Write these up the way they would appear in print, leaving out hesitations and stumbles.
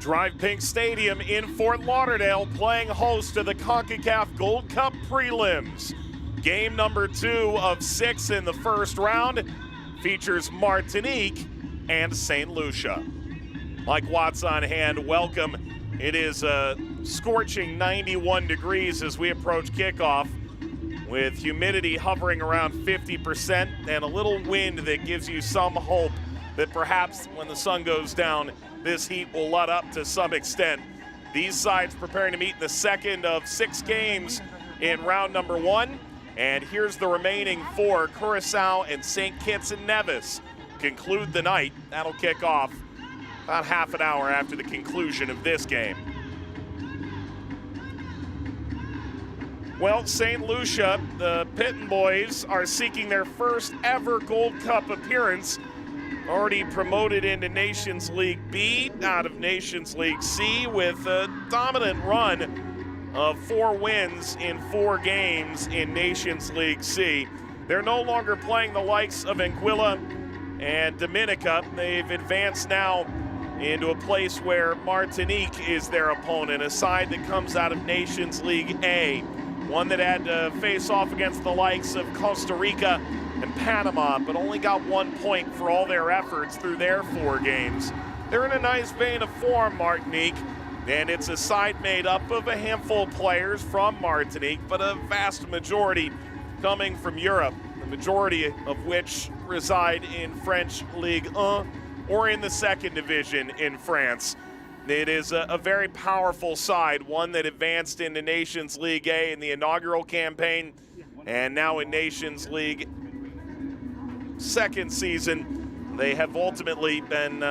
Drive Pink Stadium in Fort Lauderdale, playing host to the Concacaf Gold Cup Prelims. Game number 2 of 6 in the first round features Martinique and St. Lucia. Mike Watts on hand, welcome. It is a scorching 91 degrees as we approach kickoff, with humidity hovering around 50% and a little wind that gives you some hope that perhaps when the sun goes down, this heat will let up to some extent. These sides preparing to meet in the second of 6 games in round number 1. And here's the remaining 4. Curacao and St. Kitts and Nevis conclude the night. That'll kick off about half an hour after the conclusion of this game. Well, St. Lucia, the Pitton boys, are seeking their first ever Gold Cup appearance. Already promoted into Nations League B out of Nations League C with a dominant run of 4 wins in 4 games in Nations League C. They're no longer playing the likes of Anguilla and Dominica. They've advanced now into a place where Martinique is their opponent, a side that comes out of Nations League A, one that had to face off against the likes of Costa Rica and Panama, but only got 1 point for all their efforts through their 4 games. They're in a nice vein of form, Martinique, and it's a side made up of a handful of players from Martinique, but a vast majority coming from Europe, the majority of which reside in French Ligue 1 or in the 2nd division in France. It is a very powerful side, one that advanced into Nations League A in the inaugural campaign, and now in Nations League second season, they have ultimately been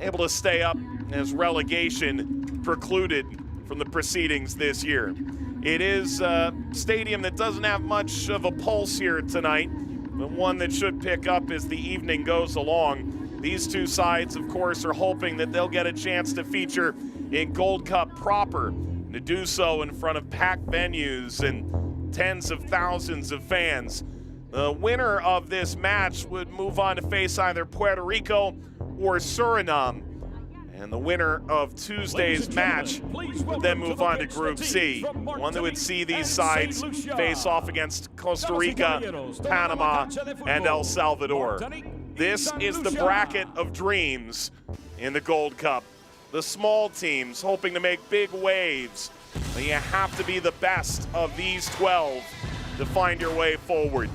able to stay up as relegation precluded from the proceedings this year. It is a stadium that doesn't have much of a pulse here tonight, but one that should pick up as the evening goes along. These 2 sides, of course, are hoping that they'll get a chance to feature in Gold Cup proper, and to do so in front of packed venues and tens of thousands of fans. The winner of this match would move on to face either Puerto Rico or Suriname. And the winner of Tuesday's match would then move on to Group C, one that would see these sides face off against Costa Rica, Panama, and El Salvador. This is the bracket of dreams in the Gold Cup. The small teams hoping to make big waves, but you have to be the best of these 12 to find your way forward.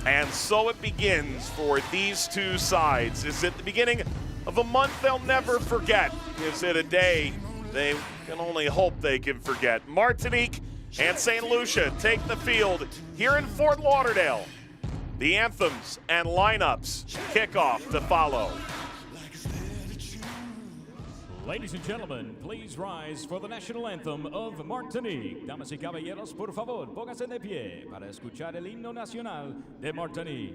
And so it begins for these 2 sides. Is it the beginning of a month they'll never forget? Is it a day they can only hope they can forget? Martinique and St. Lucia take the field here in Fort Lauderdale. The anthems and lineups kickoff to follow. Ladies and gentlemen, please rise for the national anthem of Martinique. Damas y caballeros, por favor, pónganse de pie para escuchar el himno nacional de Martinique.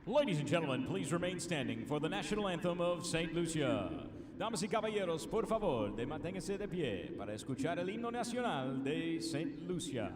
Ladies and gentlemen, please remain standing for the national anthem of St. Lucia. Damas y caballeros, por favor, manténganse de pie para escuchar el himno nacional de St. Lucia.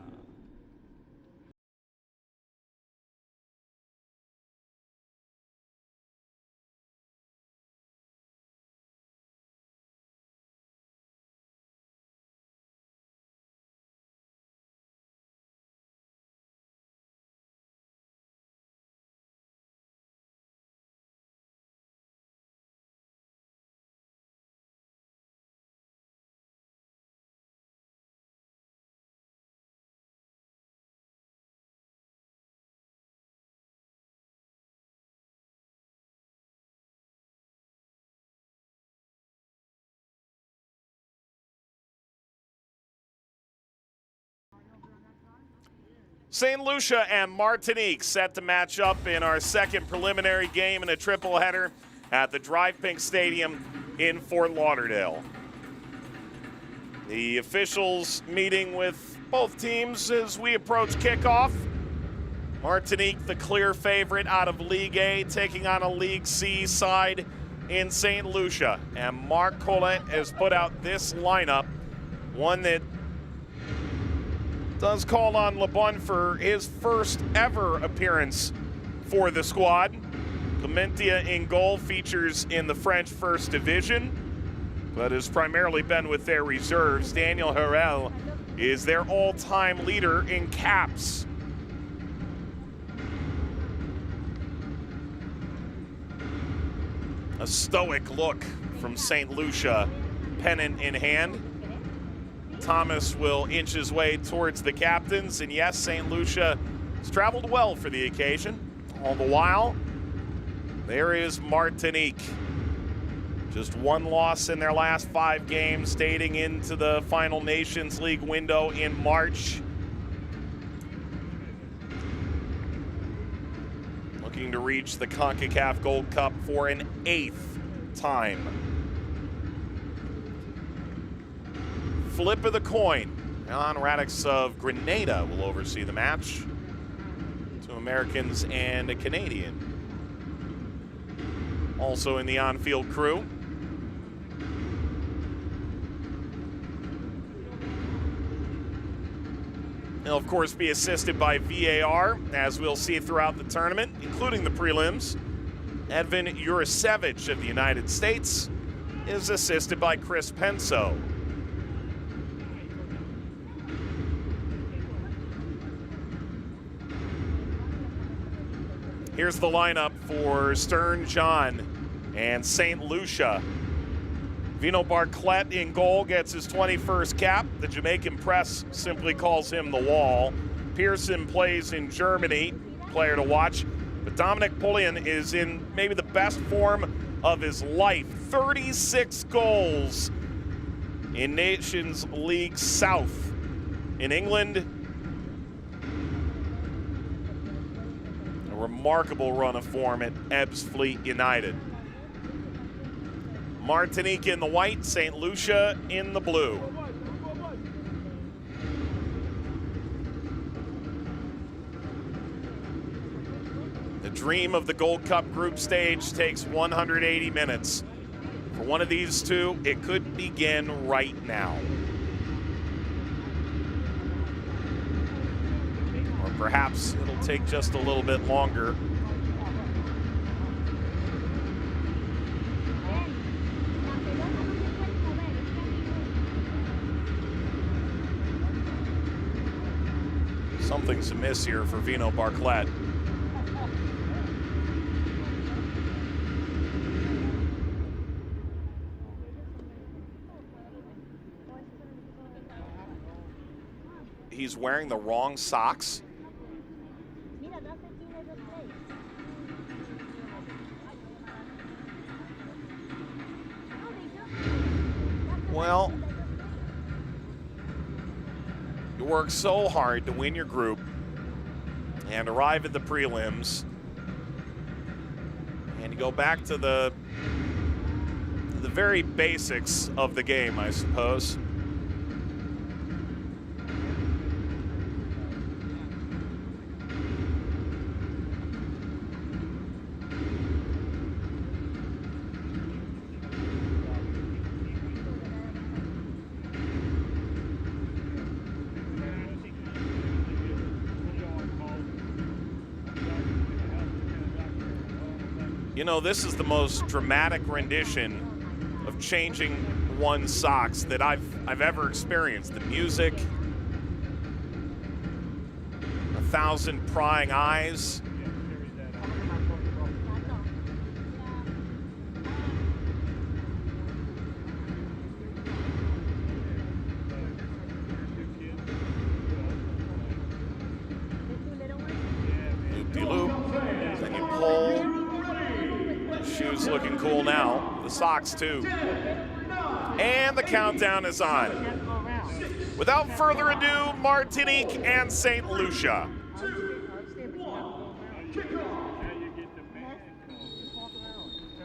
St. Lucia and Martinique set to match up in our second preliminary game in a triple header at the Drive Pink Stadium in Fort Lauderdale. The officials meeting with both teams as we approach kickoff. Martinique, the clear favorite out of League A, taking on a League C side in St. Lucia. And Marc Collet has put out this lineup, one that does call on LeBon for his first ever appearance for the squad. Clementia in goal, features in the French First Division, but has primarily been with their reserves. Daniel Harel is their all-time leader in caps. A stoic look from St. Lucia, pennant in hand. Thomas will inch his way towards the captains, and yes, St. Lucia has traveled well for the occasion. All the while, there is Martinique. Just one loss in their last 5 games, dating into the final Nations League window in March. Looking to reach the Concacaf Gold Cup for an 8th time. Flip of the coin. Jan Radix of Grenada will oversee the match. 2 Americans and a Canadian also in the on-field crew. He'll, of course, be assisted by VAR, as we'll see throughout the tournament, including the prelims. Edvin Jurasevich of the United States is assisted by Chris Penso. Here's the lineup for Stern John and St. Lucia. Vino Barclay in goal gets his 21st cap. The Jamaican press simply calls him the Wall. Pearson plays in Germany, player to watch. But Dominic Pullian is in maybe the best form of his life. 36 goals in Nations League South. In England, remarkable run of form at Ebbsfleet United. Martinique in the white, St. Lucia in the blue. The dream of the Gold Cup group stage takes 180 minutes. For one of these two, it could begin right now. Perhaps it'll take just a little bit longer. Something's amiss here for Vino Barclay. He's wearing the wrong socks. Well, you work so hard to win your group and arrive at the prelims, and you go back to the very basics of the game, I suppose. You know, this is the most dramatic rendition of changing one's socks that I've ever experienced. The music, 1,000 prying eyes. Loop-de-loop, then you pull. Shoes looking cool now. The socks too. And the countdown is on. Without further ado, Martinique and St. Lucia.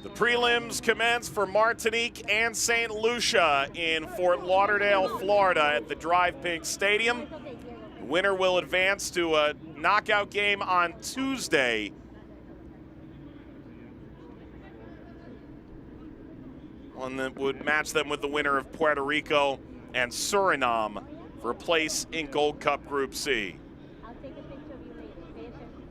The prelims commence for Martinique and St. Lucia in Fort Lauderdale, Florida at the Drive Pig Stadium. The winner will advance to a knockout game on Tuesday. One that would match them with the winner of Puerto Rico and Suriname for a place in Gold Cup Group C. I'll take a picture of you later. Pay attention.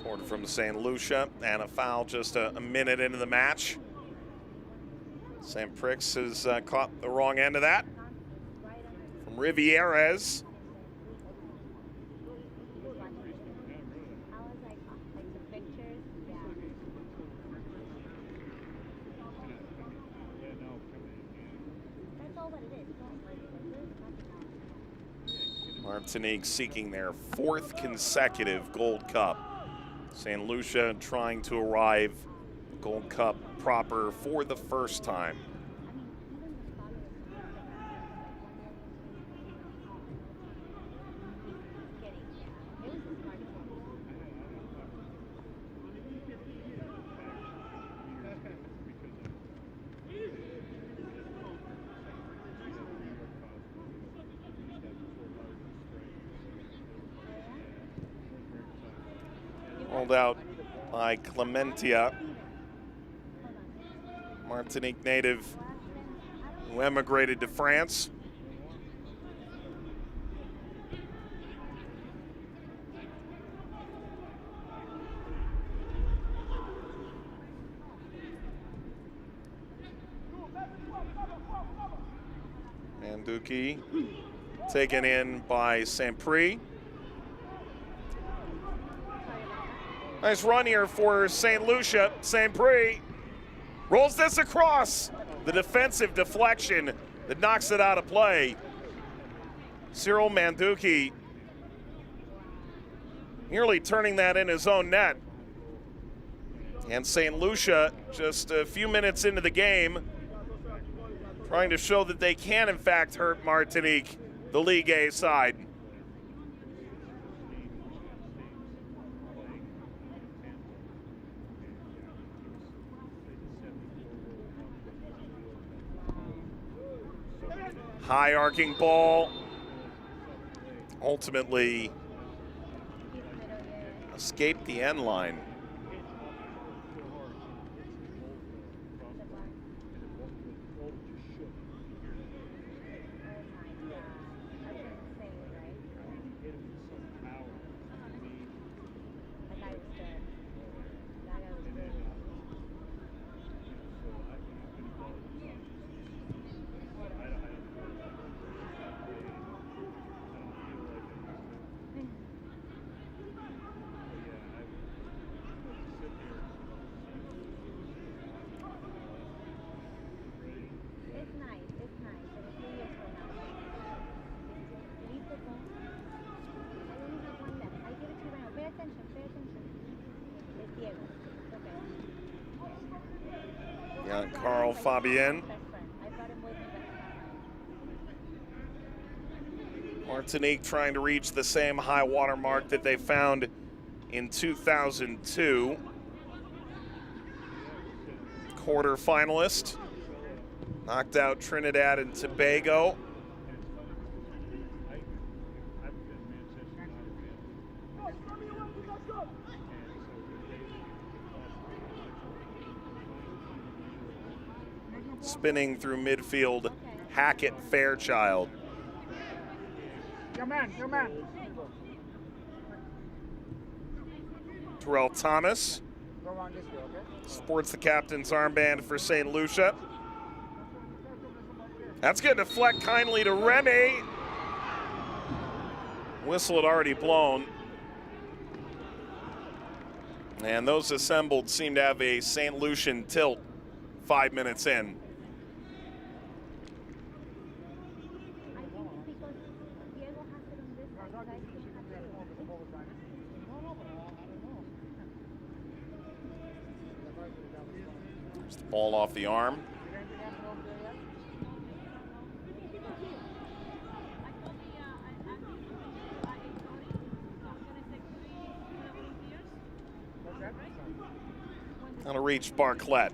Forward from St. Lucia, and a foul just a minute into the match. St. Prix has caught the wrong end of that. From Rivieres. Martinique seeking their 4th consecutive Gold Cup. St. Lucia trying to arrive Gold Cup proper for the first time. Rolled out by Clementia, Martinique native who emigrated to France. Manduki taken in by St. Prix. Nice run here for St. Lucia. St. Prix rolls this across. The defensive deflection that knocks it out of play. Cyril Manduki nearly turning that in his own net. And St. Lucia, just a few minutes into the game, trying to show that they can, in fact, hurt Martinique, the League A side. High arcing ball, ultimately escaped the end line. Young Carl Fabien. Martinique trying to reach the same high water mark that they found in 2002. quarterfinalist. Knocked out Trinidad and Tobago. Spinning through midfield, Hackett Fairchild. Your man. Terrell Thomas Go around this way, okay? sports the captain's armband for St. Lucia. That's going to deflect kindly to Remy. Whistle had already blown. And those assembled seem to have a St. Lucian tilt 5 minutes in. There's the ball off the arm. That'll reach Barclay.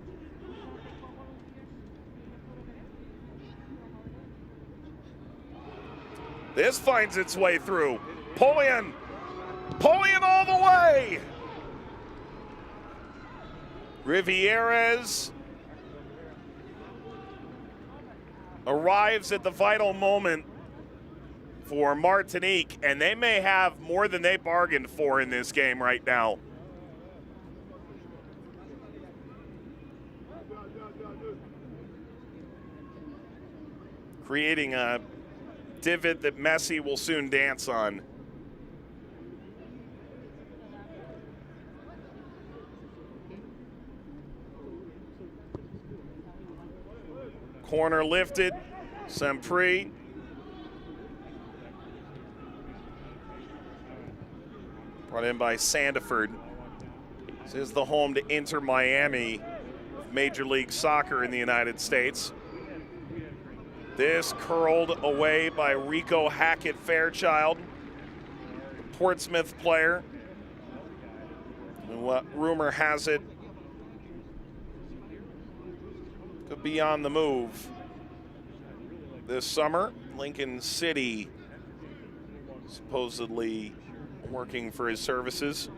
This finds its way through. Pullian all the way. Rivieres arrives at the vital moment for Martinique, and they may have more than they bargained for in this game right now. Creating a divot that Messi will soon dance on. Corner lifted, Sempri. Brought in by Sandiford. This is the home to Inter Miami, Major League Soccer in the United States. This curled away by Rico Hackett Fairchild, Portsmouth player. And what rumor has it could be on the move this summer. Lincoln City supposedly working for his services.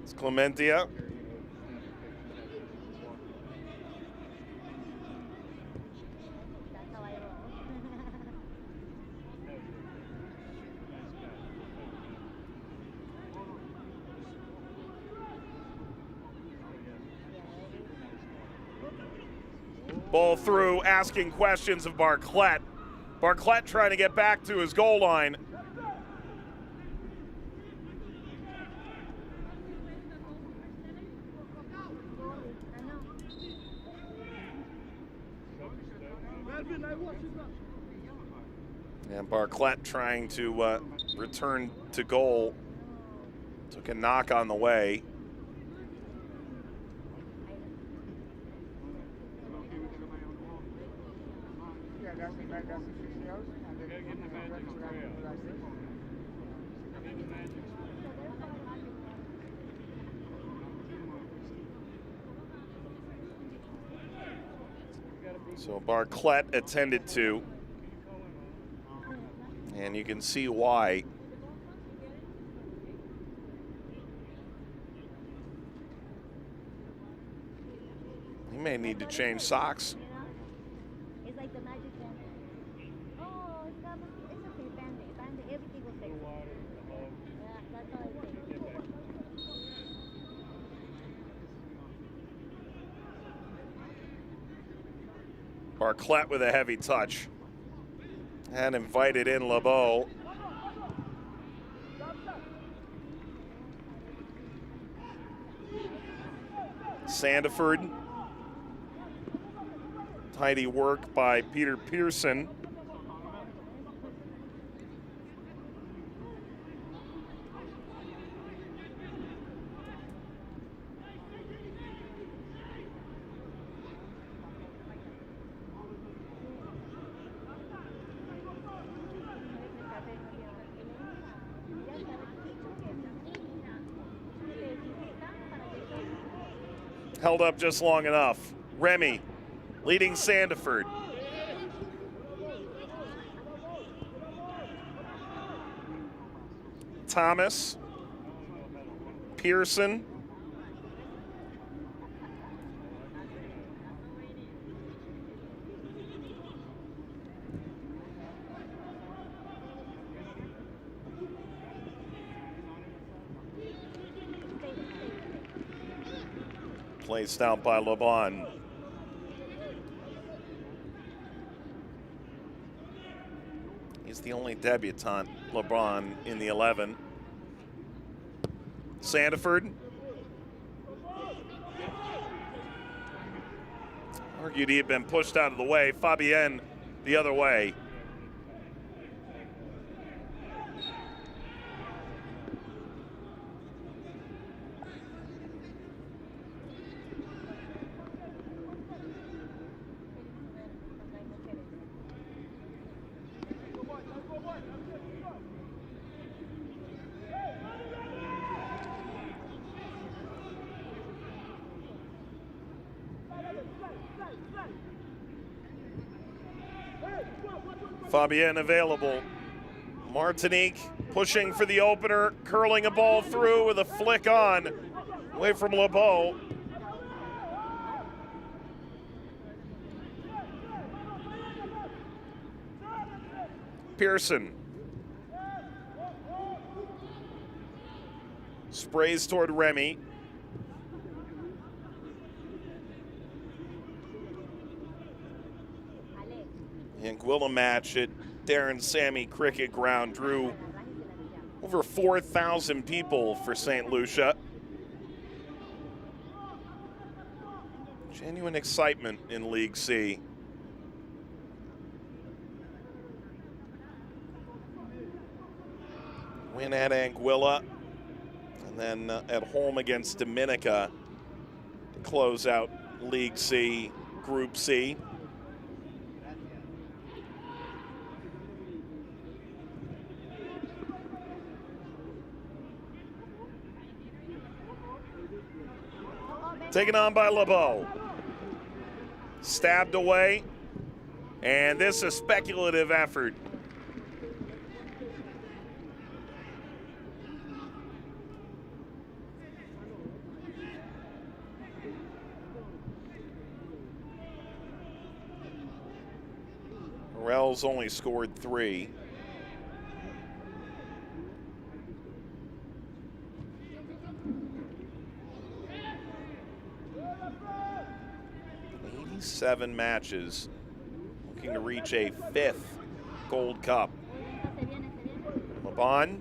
It's Clementia. Ball through, asking questions of Barclay. Barclay trying to get back to his goal line. And Barclay trying to return to goal. Took a knock on the way. So Barclay attended to, and you can see why. He may need to change socks. It's like the magic band. Oh, it's okay, band, everything will fix. Yeah, that's all I think. Barclay with a heavy touch. And invited in LeBeau. Sandiford. Tidy work by Peter Pearson. held up just long enough. Remy leading Sandiford. Thomas, Pearson, placed out by LeBon. He's the only debutant, LeBron, in the 11. Sandiford. Argued he had been pushed out of the way. Fabienne the other way. Fabienne available. Martinique pushing for the opener, curling a ball through with a flick on, away from LeBeau. Pearson sprays toward Remy. Anguilla match at Darren Sammy Cricket Ground drew over 4,000 people for St. Lucia. Genuine excitement in League C. Win at Anguilla, and then at home against Dominica to close out League C, Group C. Taken on by LeBeau. Stabbed away, and this is a speculative effort. Morel's only scored 3. Seven matches, looking to reach a 5th Gold Cup. LeBon.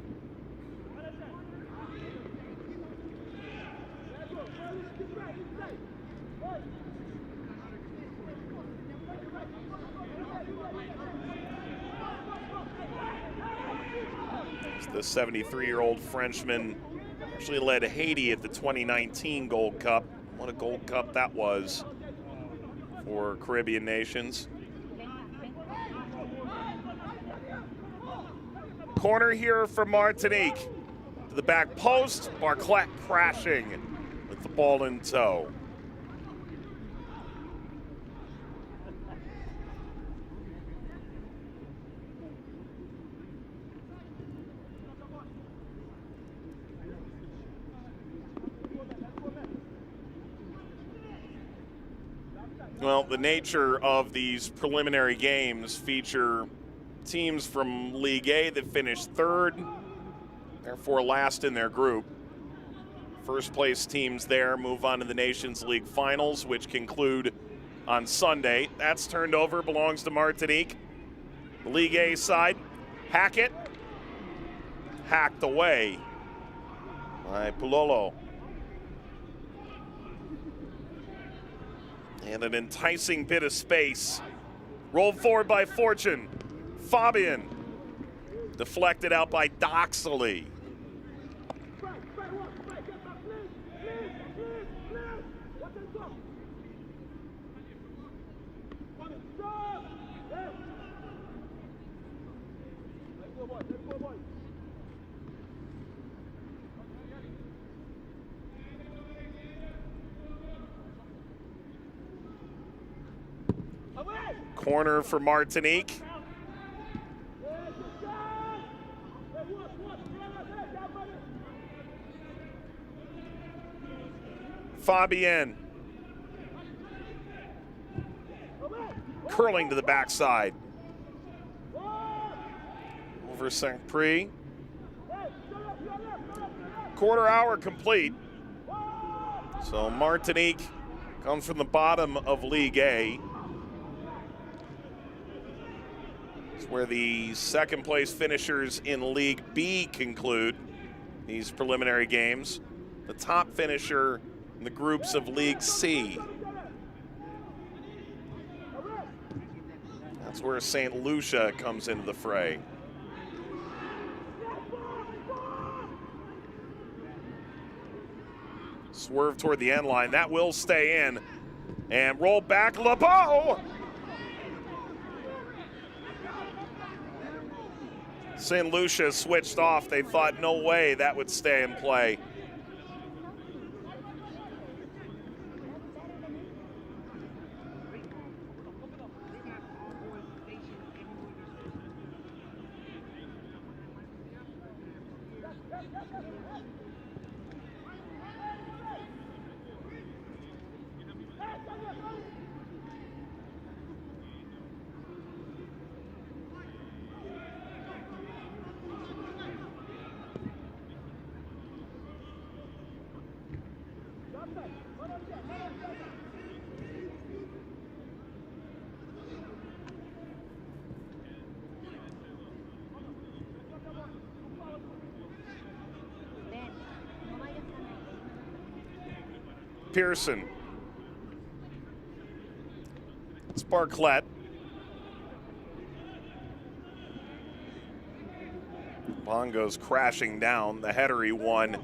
The 73-year-old Frenchman actually led Haiti at the 2019 Gold Cup. What a Gold Cup that was for Caribbean nations. Corner here for Martinique. To the back post, Barclay crashing with the ball in tow. Well, the nature of these preliminary games feature teams from League A that finished 3rd, therefore last in their group. First place teams there move on to the Nations League finals, which conclude on Sunday. That's turned over, belongs to Martinique. The League A side, Hackett, hacked away by Pulolo. And an enticing bit of space. Rolled forward by Fortune. Fabian. Deflected out by Doxley. Corner for Martinique. Fabienne. Curling to the backside. Over Saint-Prix. Quarter hour complete. So Martinique comes from the bottom of League A. It's where the second place finishers in League B conclude these preliminary games. The top finisher in the groups of League C. That's where St. Lucia comes into the fray. Swerve toward the end line. That will stay in. And roll back. LeBeau! St. Lucia switched off. They thought no way that would stay in play. Pearson. It's Barclay. Bond goes crashing down. The header he won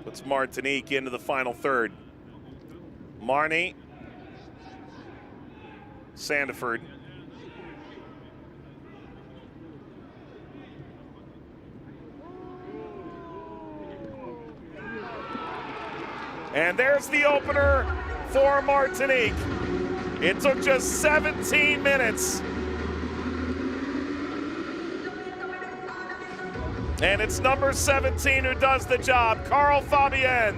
puts Martinique into the final third. Marnie. Sandiford. And there's the opener for Martinique. It took just 17 minutes. And it's number 17 who does the job, Carl Fabienne.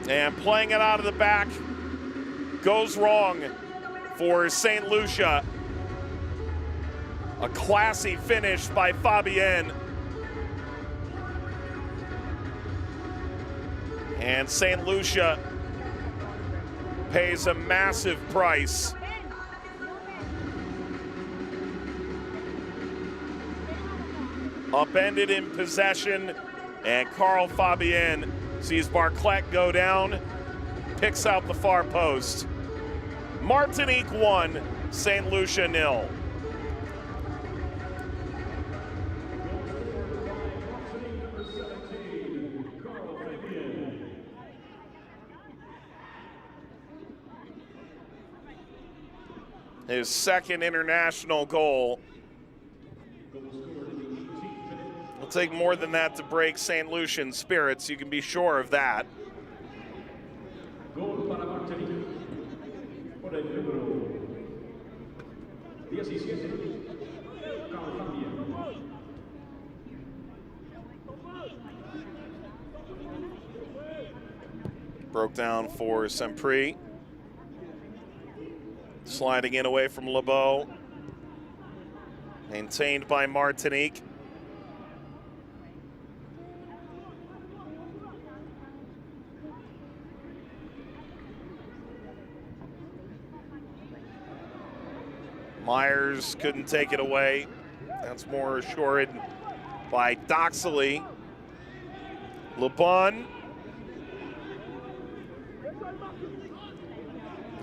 And playing it out of the back goes wrong for St. Lucia. A classy finish by Fabienne. And St. Lucia pays a massive price. Upended in possession, and Carl Fabienne sees Barclay go down, picks out the far post. Martinique 1, St. Lucia 0. His second international goal. It'll take more than that to break St. Lucian's spirits, you can be sure of that. Gol para Martinique. Por el número 17, Carl Fabienne. Broke down for Saint-Prix. Sliding in away from LeBeau. Maintained by Martinique. Myers couldn't take it away. That's more assured by Doxley. LeBon.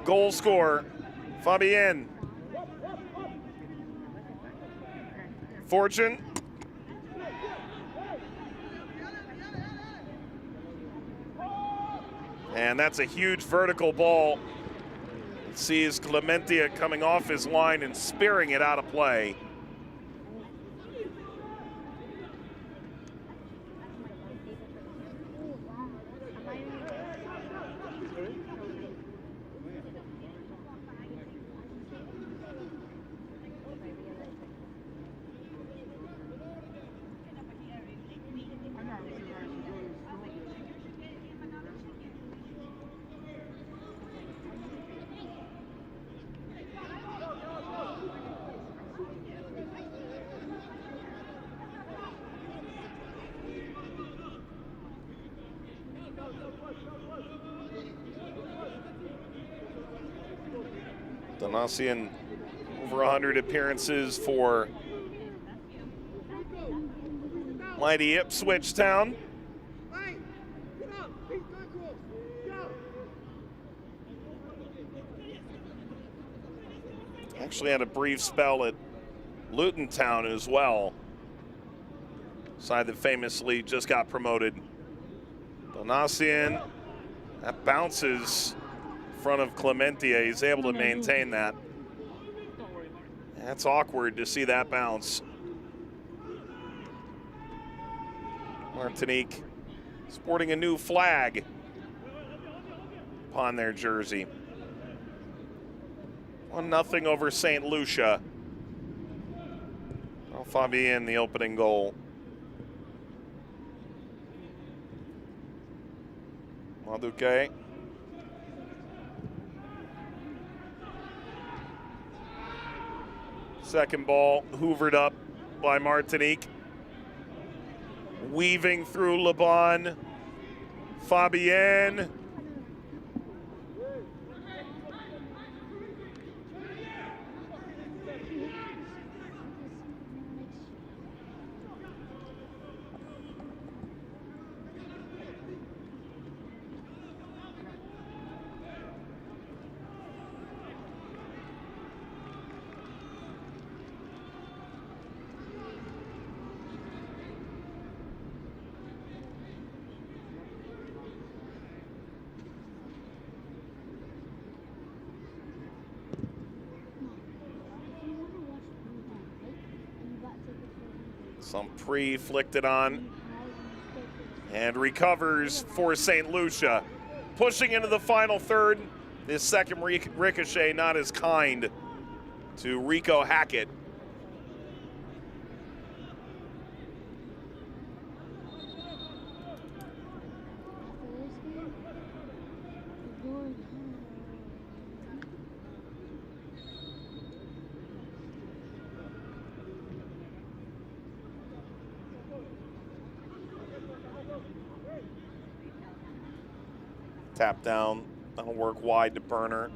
Goal scorer, Fabienne. Fortune. And that's a huge vertical ball. Sees Clementia coming off his line and spearing it out of play. Donasian, over 100 appearances for mighty Ipswich Town. Actually had a brief spell at Luton Town as well. Side that famously just got promoted. Donasian, that bounces in front of Clementia. He's able to maintain that. That's awkward to see that bounce. Martinique sporting a new flag upon their jersey. 1-0 over St. Lucia. Fabien, the opening goal. Maduke. Second ball hoovered up by Martinique. Weaving through Laban. Fabien. Some flicked it on and recovers for St. Lucia. Pushing into the final third. This second ricochet not as kind to Rico Hackett. Tap down, that'll work wide to Burner.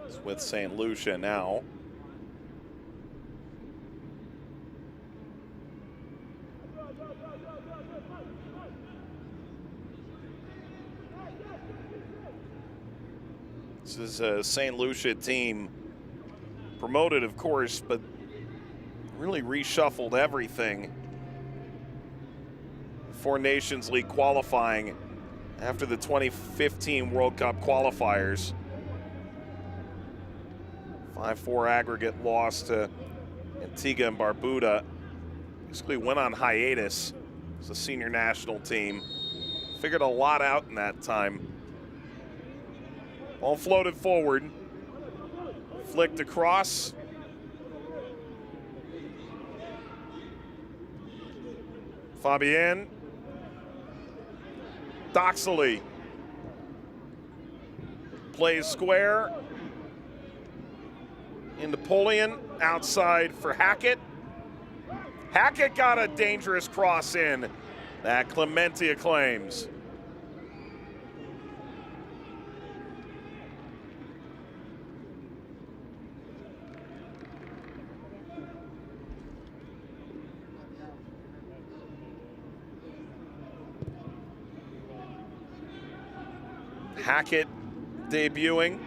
It's with St. Lucia now. This is a St. Lucia team. Promoted, of course, but really reshuffled everything for Nations League qualifying after the 2015 World Cup qualifiers. 5-4 aggregate loss to Antigua and Barbuda. Basically went on hiatus as a senior national team. Figured a lot out in that time. Ball floated forward. Flicked across. Fabien. Doxley. Plays square. In Napoleon. Outside for Hackett. Hackett got a dangerous cross in that Clementia claims. Hackett debuting.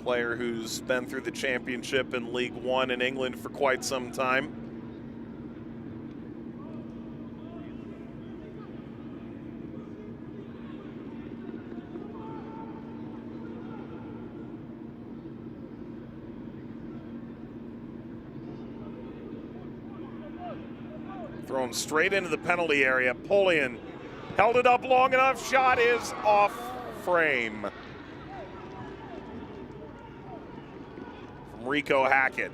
Player who's been through the championship in League One in England for quite some time. Thrown straight into the penalty area. Polian held it up long enough. Shot is off frame. From Rico Hackett.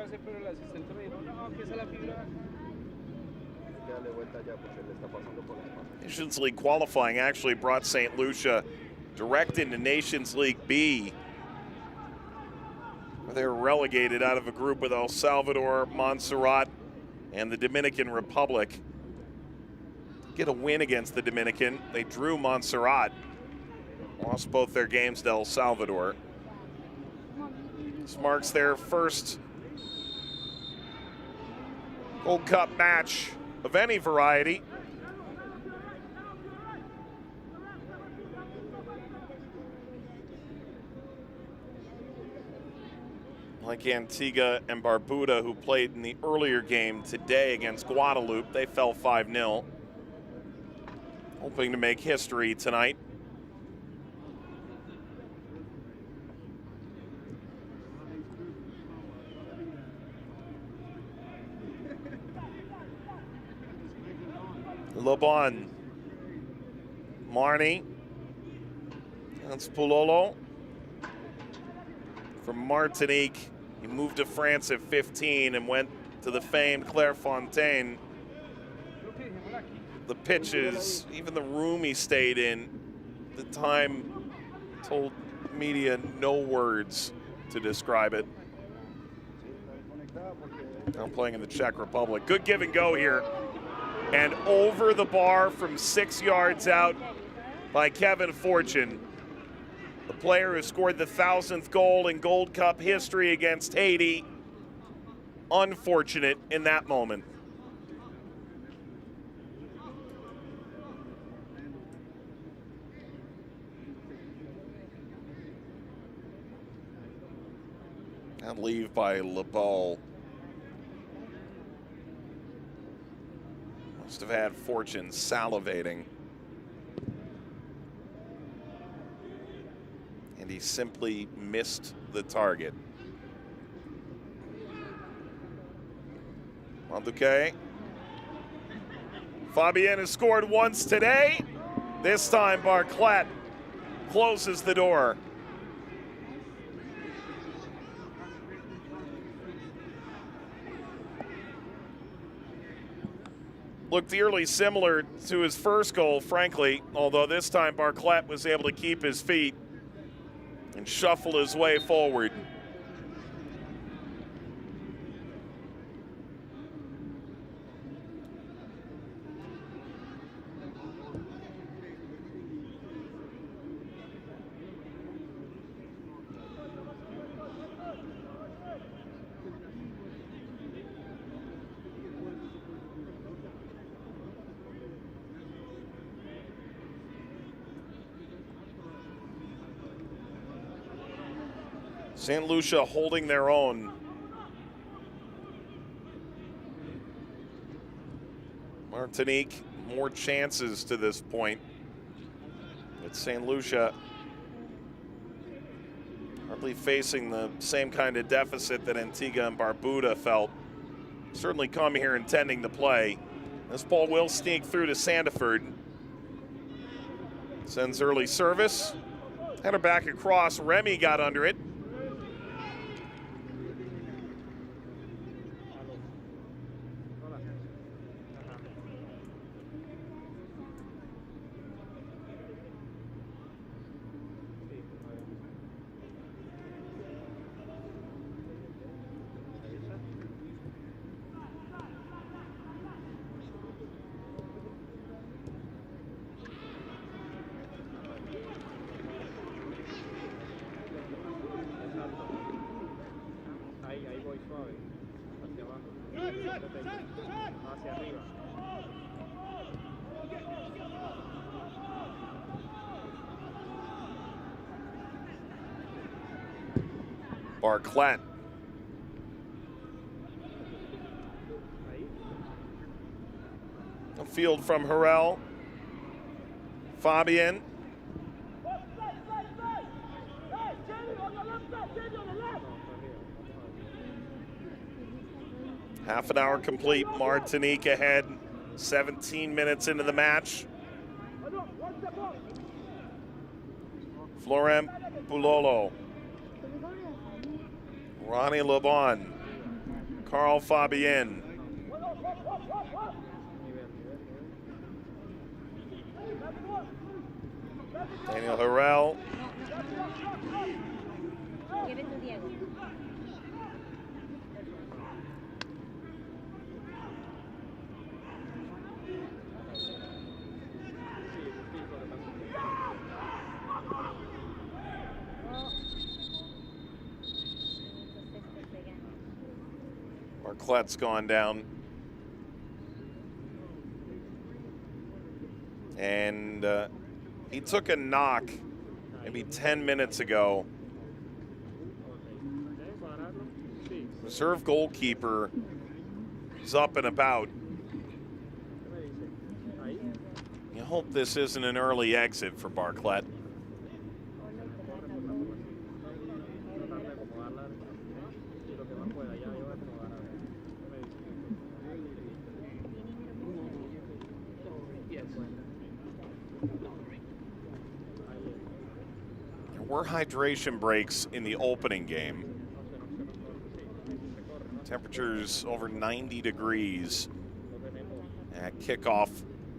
hace, pero el asistente me dijo, no, que esa es la fibra. Nations League qualifying actually brought St. Lucia direct into Nations League B. They were relegated out of a group with El Salvador, Montserrat, and the Dominican Republic. Get a win against the Dominican. They drew Montserrat, lost both their games to El Salvador. This marks their first Gold Cup match of any variety. Like Antigua and Barbuda, who played in the earlier game today against Guadeloupe, they fell 5-0. Hoping to make history tonight. Lebon, Marnie, that's Pulolo. From Martinique, he moved to France at 15 and went to the famed Clairefontaine. The pitches, even the room he stayed in, the time told media no words to describe it. Now playing in the Czech Republic. Good give and go here. And over the bar from 6 yards out by Kevin Fortune. The player who scored the 1,000th goal in Gold Cup history against Haiti. Unfortunate in that moment. And leave by LeBeau. Must have had Fortune salivating. And he simply missed the target. Monduque. Fabien has scored once today. This time Barclay closes the door. Looked eerily similar to his first goal, frankly, although this time Barclay was able to keep his feet and shuffle his way forward. St. Lucia holding their own. Martinique, more chances to this point. But St. Lucia hardly facing the same kind of deficit that Antigua and Barbuda felt. Certainly come here intending to play. This ball will sneak through to Sandiford. Sends early service. Header back across. Remy got under it. Barclay. A field from Harrell. Fabien. Half an hour complete. Martinique ahead. 17 minutes into the match. Florent Boulolo. Ronnie Lebon. Carl Fabienne. Daniel Harrell. Give it to Diego. Barclet's gone down. And he took a knock maybe 10 minutes ago. Reserve goalkeeper is up and about. You hope this isn't an early exit for Barclay. There were hydration breaks in the opening game. Temperatures over 90 degrees at kickoff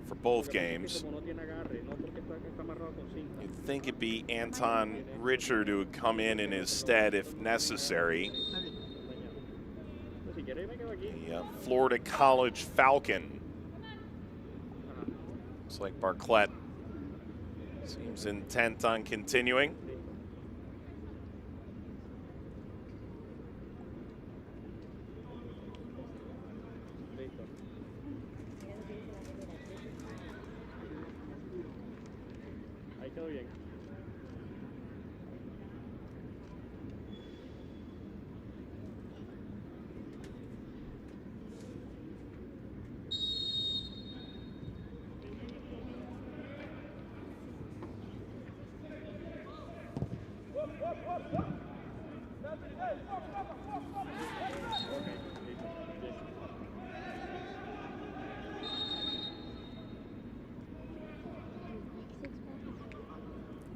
for both games. You'd think it'd be Anton Richard who would come in his stead if necessary. The Florida College Falcon. Looks like Barclay seems intent on continuing.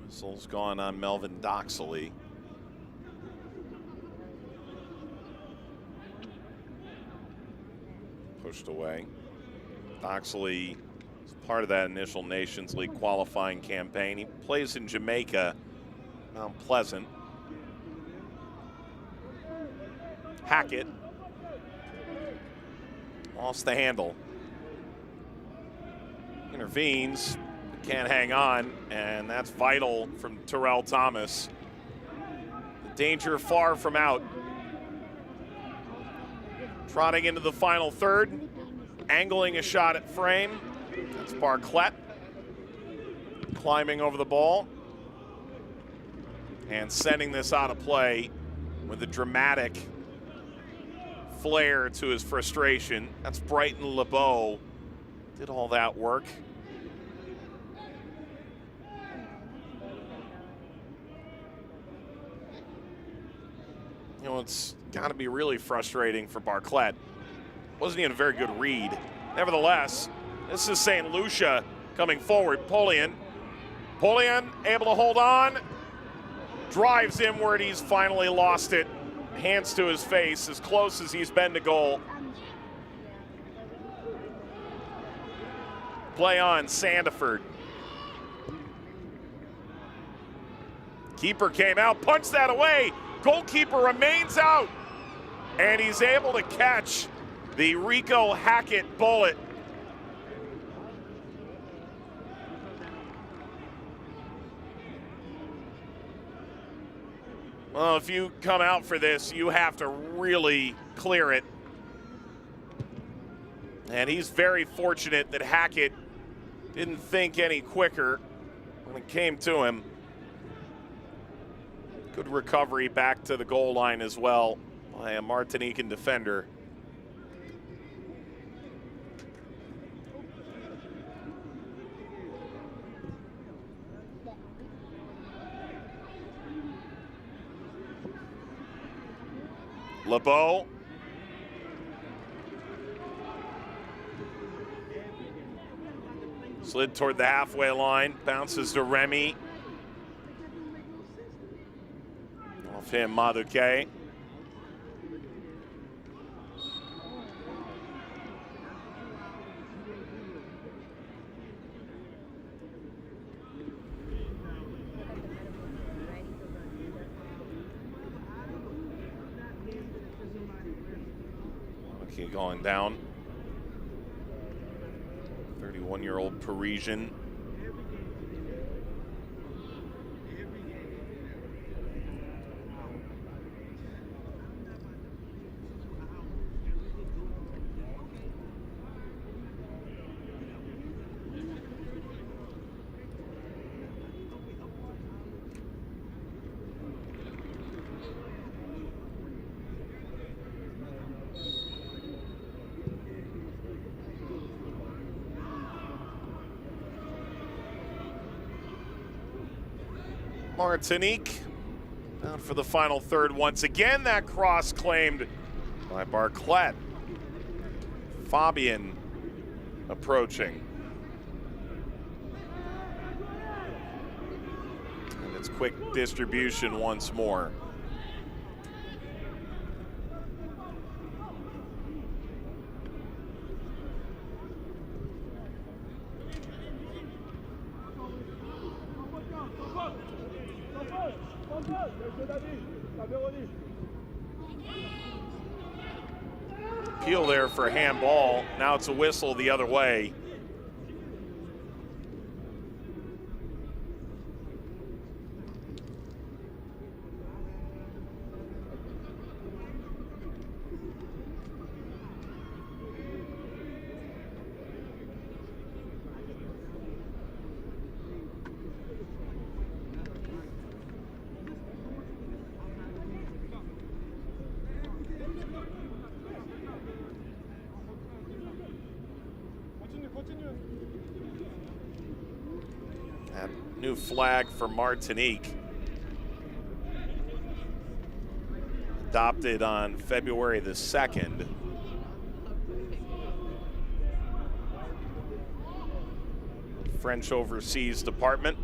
Whistle's gone on Melvin Doxley. Pushed away. Doxley is part of that initial Nations League qualifying campaign. He plays in Jamaica, Mount Pleasant. Hackett lost the handle. Intervenes, but can't hang on, and that's vital from Terrell Thomas. The danger far from out. Trotting into the final third, angling a shot at frame. That's Barclay. Climbing over the ball and sending this out of play with a dramatic flair to his frustration. That's Brighton LeBeau. Did all that work. You know, it's got to be really frustrating for Barclay. Wasn't even a very good read. Nevertheless, this is St. Lucia coming forward. Polian able to hold on. Drives inward. He's finally lost it. Hands to his face, as close as he's been to goal. Play on, Sandiford. Keeper came out, punched that away. Goalkeeper remains out. And he's able to catch the Rico Hackett bullet. Well, if you come out for this, you have to really clear it. And he's very fortunate that Hackett didn't think any quicker when it came to him. Good recovery back to the goal line as well by a Martinican defender. LeBeau. Slid toward the halfway line, bounces to Remy. Off him, Maduke. Lucia going down. 31-year-old Parisian. Martinique down for the final third once again. That cross claimed by Barclay. Fabian approaching. And it's quick distribution once more. Appeal there for handball. Now it's a whistle the other way. That new flag for Martinique, adopted on February the 2nd. French Overseas Department.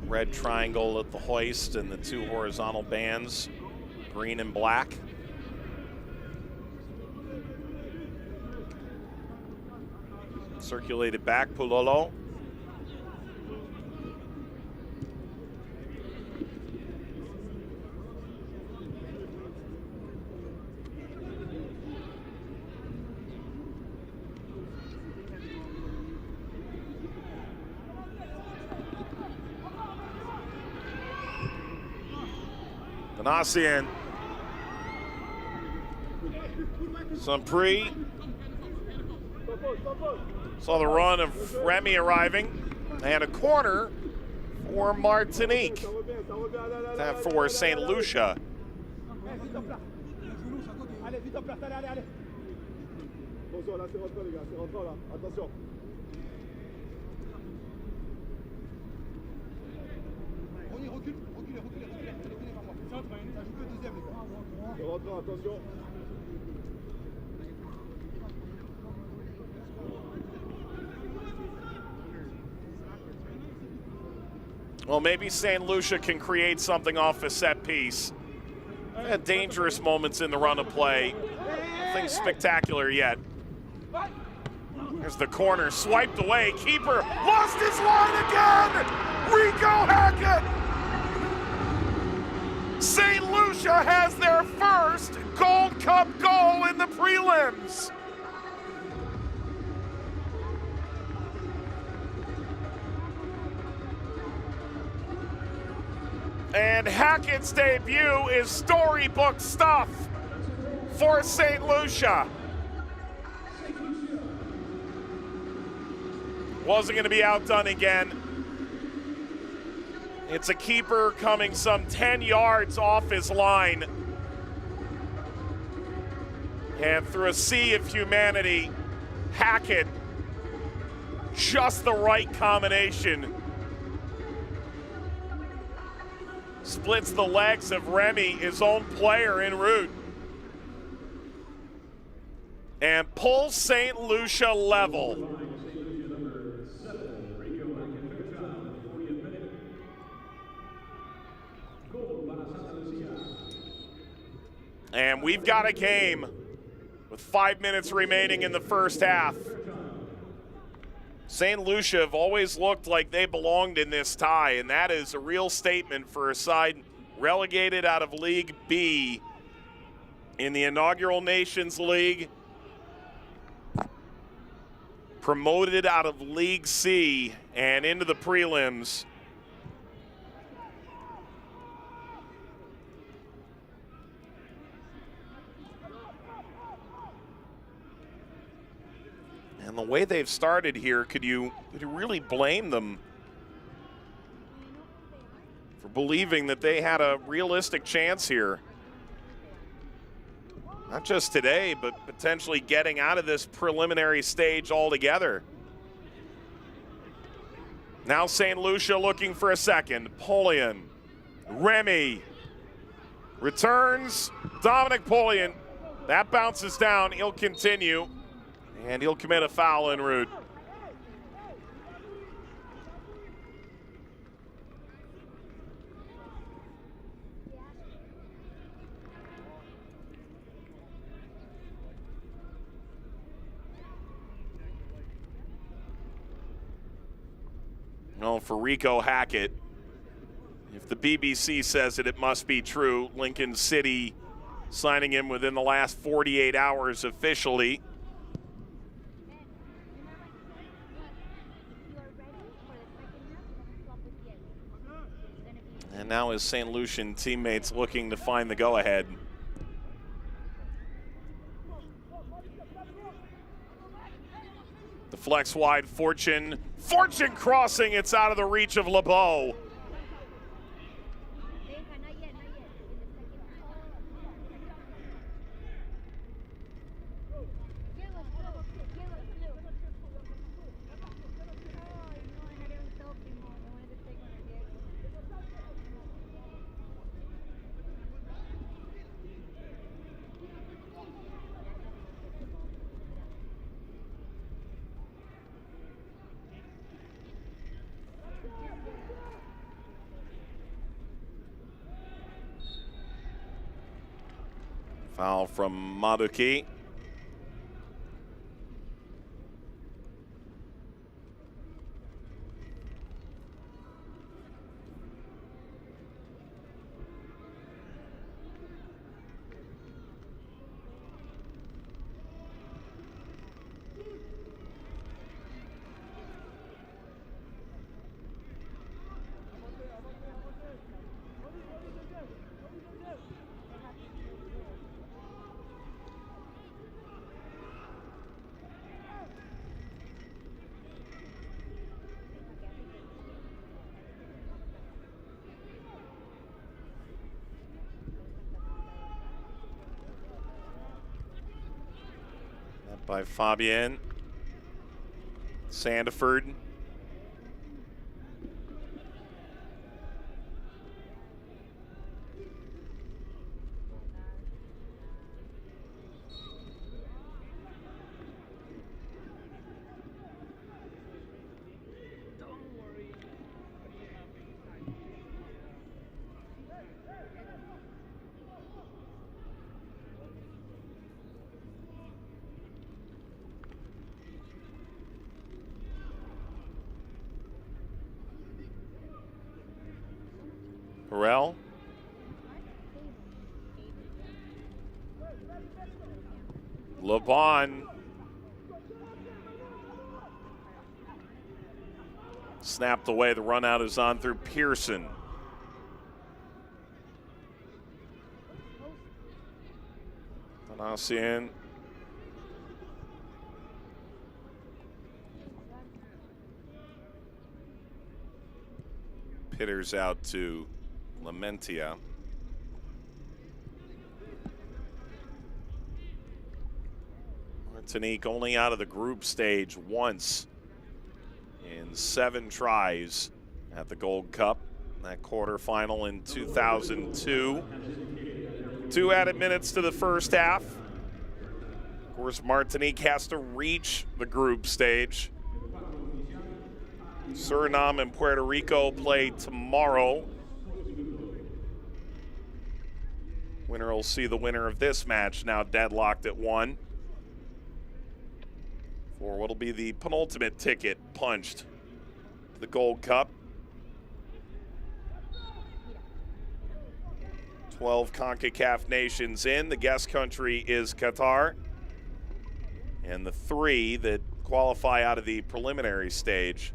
Red triangle at the hoist and the two horizontal bands, green and black. Circulated back, Pulolo. Nassian. Sampri. Saw the run of Remy arriving. And a corner for Martinique. That for St. Lucia. Well, maybe St. Lucia can create something off a set piece. Had dangerous moments in the run of play. Nothing spectacular yet. Here's the corner, swiped away. Keeper lost his line again! Rico Hackett! St. Lucia has their first Gold Cup goal in the prelims. And Hackett's debut is storybook stuff for St. Lucia. Wasn't going to be outdone again. It's a keeper coming some 10 yards off his line. And through a sea of humanity, Hackett, just the right combination. Splits the legs of Remy, his own player en route. And pulls St. Lucia level. And we've got a game with 5 minutes remaining in the first half. St. Lucia have always looked like they belonged in this tie, and that is a real statement for a side relegated out of League B in the inaugural Nations League, promoted out of League C and into the prelims. And the way they've started here, could you really blame them for believing that they had a realistic chance here? Not just today, but potentially getting out of this preliminary stage altogether. Now St. Lucia looking for a second. Polian, Remy, returns, Dominic Polian. That bounces down, he'll continue, and he'll commit a foul en route. Well, for Rico Hackett, if the BBC says it, it must be true. Lincoln City signing him within the last 48 hours officially. And now his St. Lucian teammates looking to find the go-ahead. The flex wide, Fortune crossing, it's out of the reach of LeBeau. Foul from Maduki. By Fabian Sandiford. Burrell. LeBon. Snapped away. The run out is on through Pearson. Thanassian. Pitters out to Lamentia. Martinique only out of the group stage once in 7 tries at the Gold Cup. That quarterfinal in 2002. 2 added minutes to the first half. Of course, Martinique has to reach the group stage. Suriname and Puerto Rico play tomorrow. Winner will see the winner of this match now deadlocked at 1 for for what'll be the penultimate ticket punched to the Gold Cup. 12 Concacaf nations in. The guest country is Qatar. And the 3 that qualify out of the preliminary stage.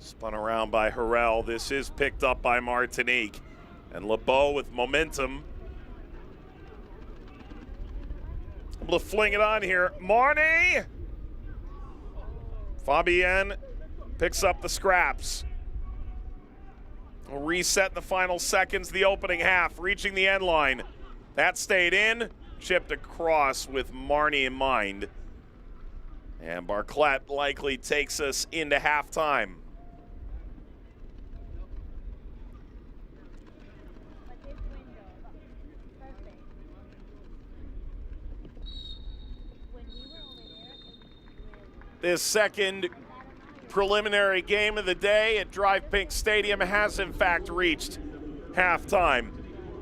Spun around by Harrell. This is picked up by Martinique. And LeBeau with momentum. Able to fling it on here. Marnie! Fabienne picks up the scraps. We'll reset in the final seconds, the opening half, reaching the end line. That stayed in, chipped across with Marnie in mind. And Barclay likely takes us into halftime. This second preliminary game of the day at Drive Pink Stadium has in fact reached halftime.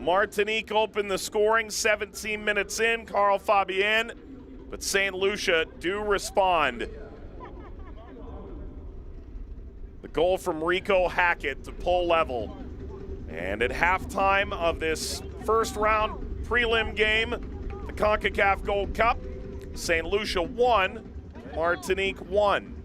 Martinique opened the scoring 17 minutes in, Carl Fabienne, but St. Lucia do respond. The goal from Rico Hackett to pull level. And at halftime of this first round prelim game, the Concacaf Gold Cup, St. Lucia 1, Martinique 1.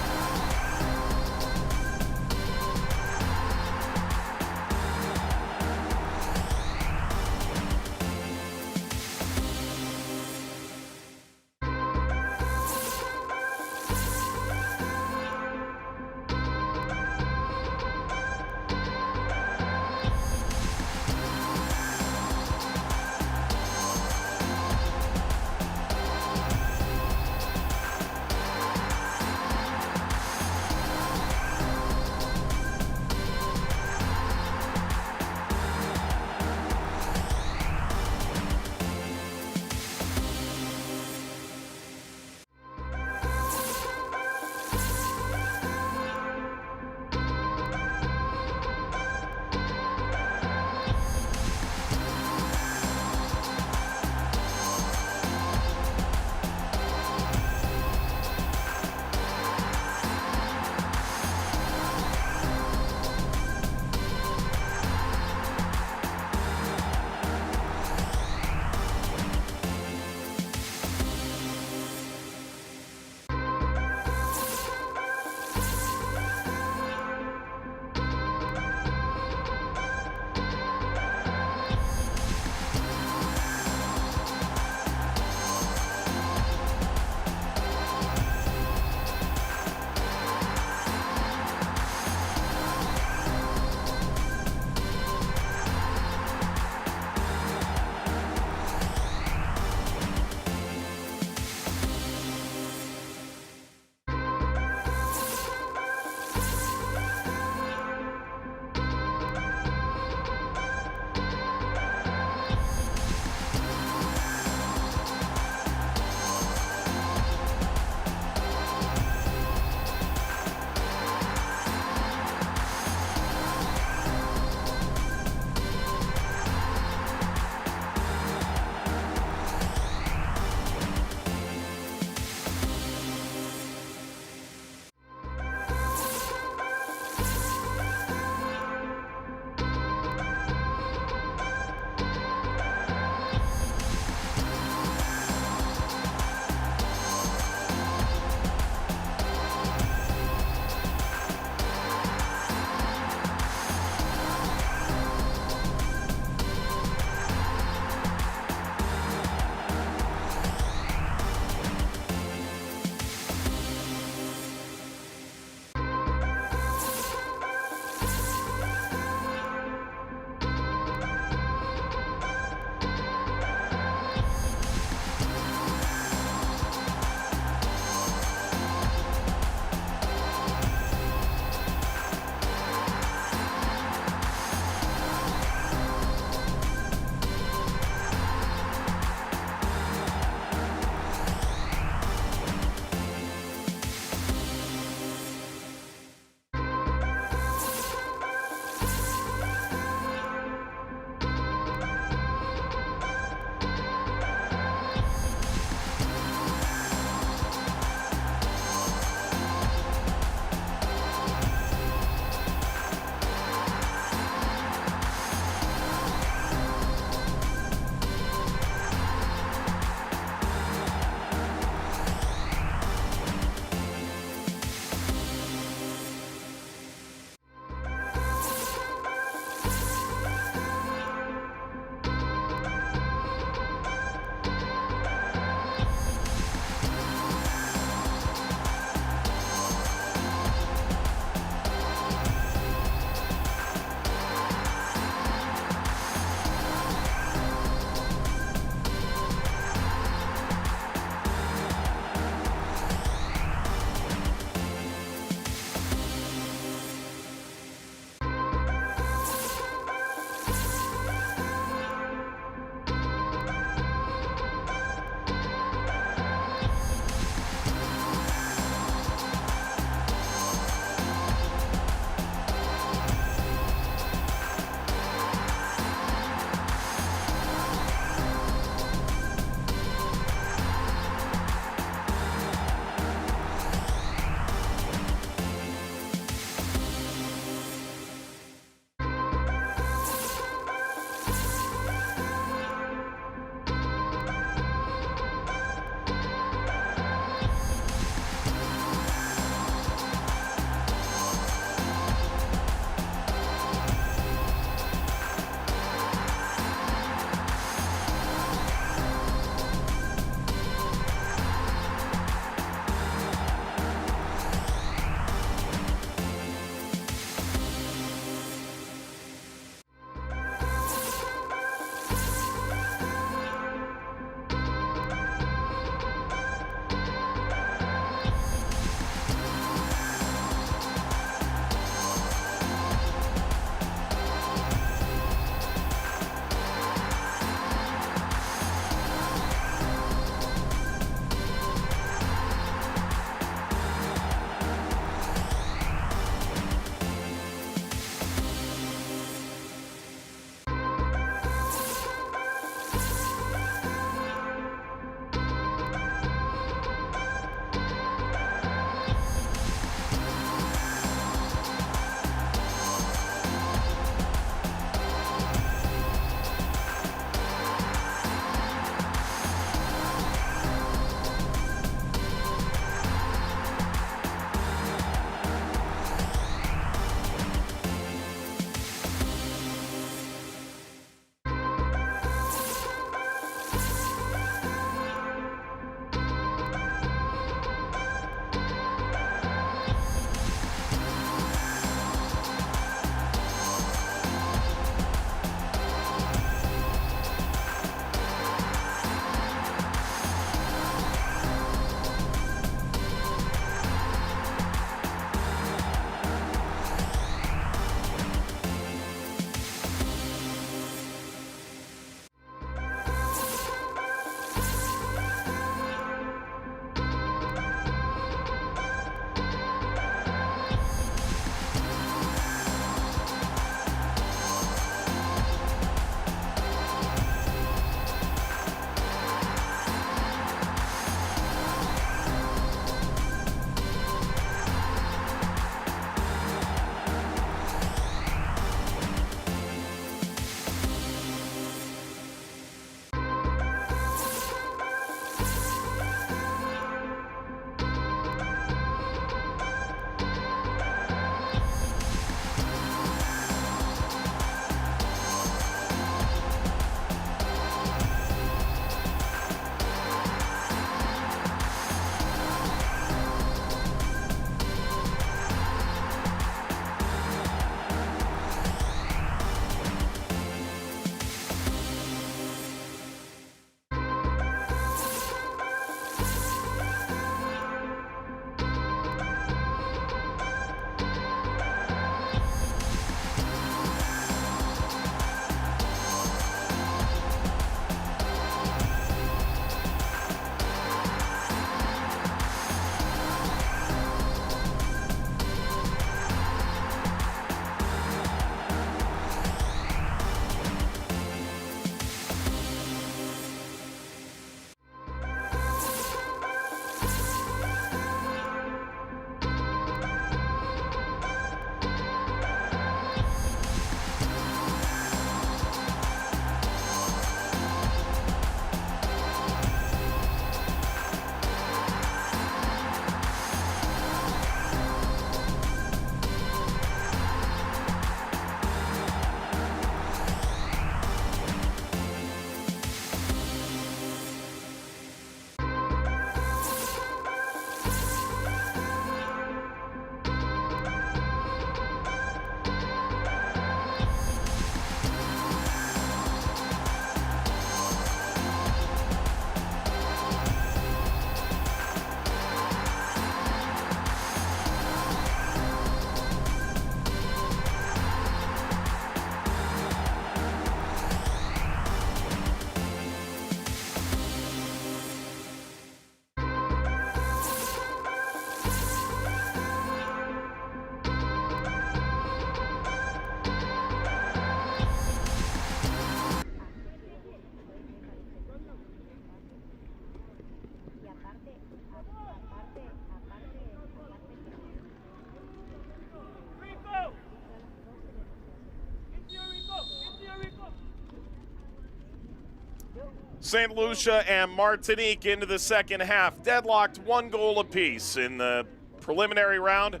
St. Lucia and Martinique into the second half, deadlocked 1 goal apiece in the preliminary round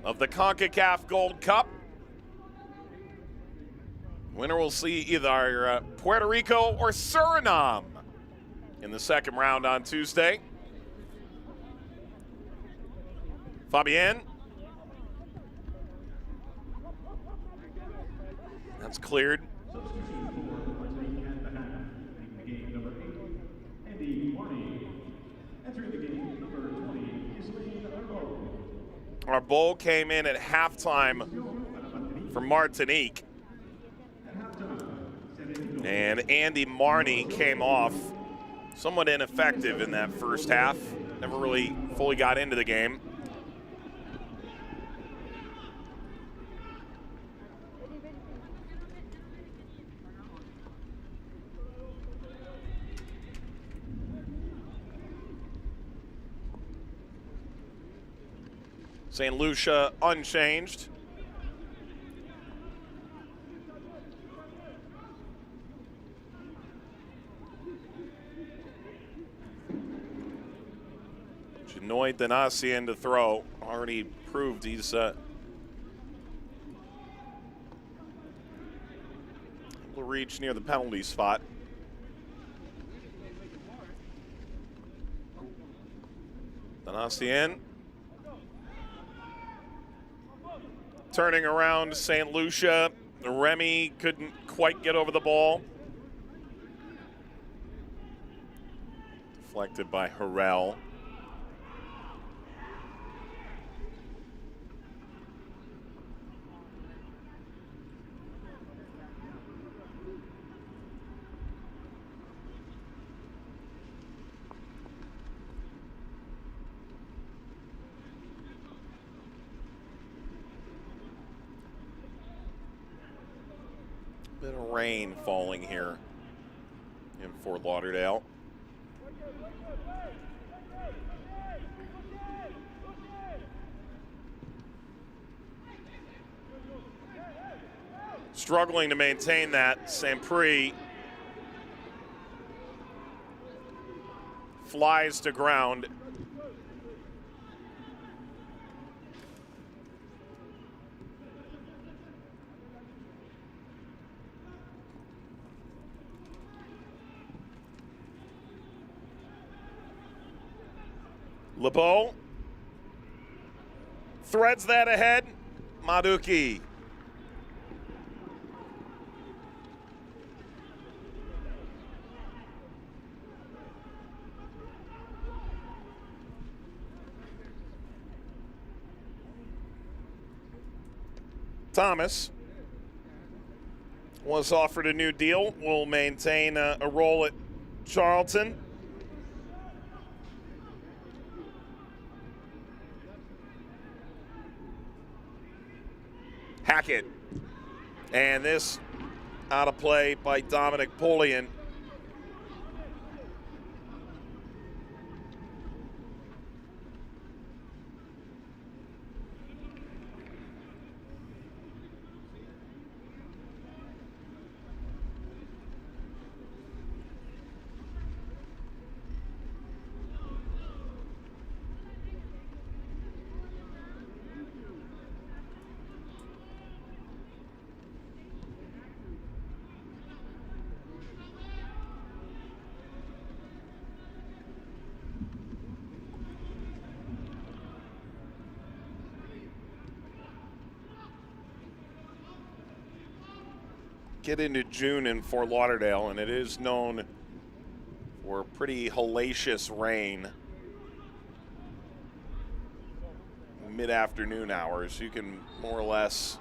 of the Concacaf Gold Cup. Winner will see either Puerto Rico or Suriname in the second round on Tuesday. Fabienne. That's cleared. Our bowl came in at halftime for Martinique. And Andy Marnie came off somewhat ineffective in that first half. Never really fully got into the game. St. Lucia unchanged. Genoit Danasian to throw. Already proved he's able to reach near the penalty spot. Danasian. Turning around St. Lucia. Remy couldn't quite get over the ball. Deflected by Harrell. Bit of rain falling here in Fort Lauderdale. Struggling to maintain that. Saint-Prix flies to ground. LeBeau threads that ahead. Maduki. Thomas was offered a new deal. Will maintain a role at Charlton. Hackett. And this out of play by Dominic Polian. Get into June in Fort Lauderdale, and it is known for pretty hellacious rain mid-afternoon hours. You can more or less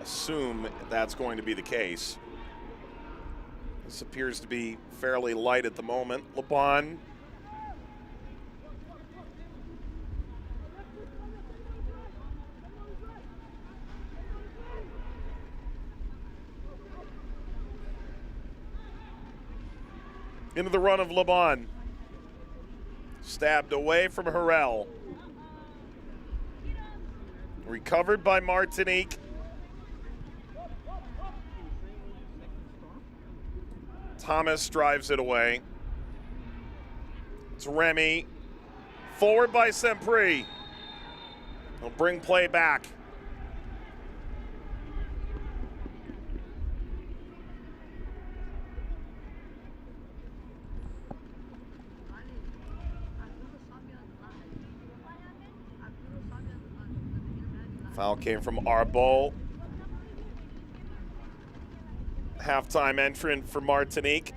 assume that's going to be the case. This appears to be fairly light at the moment. LeBon. Into the run of LeBon. Stabbed away from Harrell. Recovered by Martinique. Thomas drives it away. It's Remy. Forward by Sempri. He'll bring play back. Foul came from Arbo. Halftime entrant for Martinique.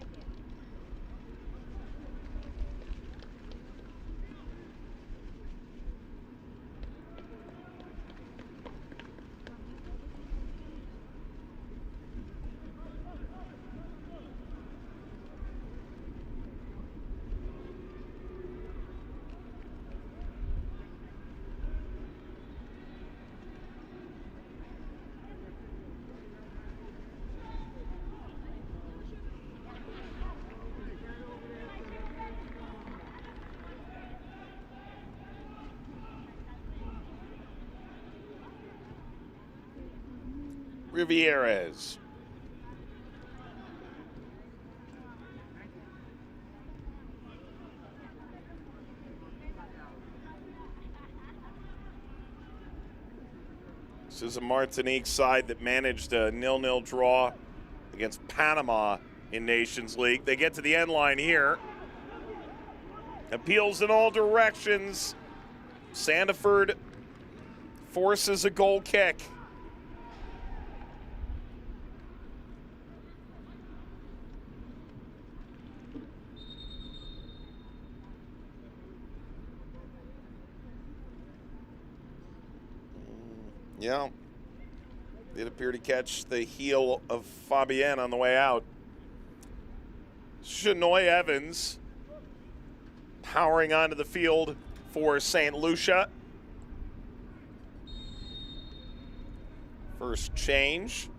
Rivieres. This is a Martinique side that managed a 0-0 draw against Panama in Nations League. They get to the end line here. Appeals in all directions. Sandiford forces a goal kick. Yeah, did appear to catch the heel of Fabienne on the way out. Shanoy Evans powering onto the field for St. Lucia. First change.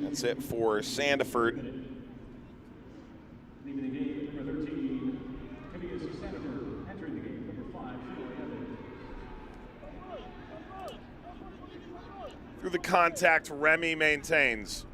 That's it for Sandiford. Leaving the game, number 13, Tobias Sandiford. Entering the game, number 5, Through the contact, Remy maintains.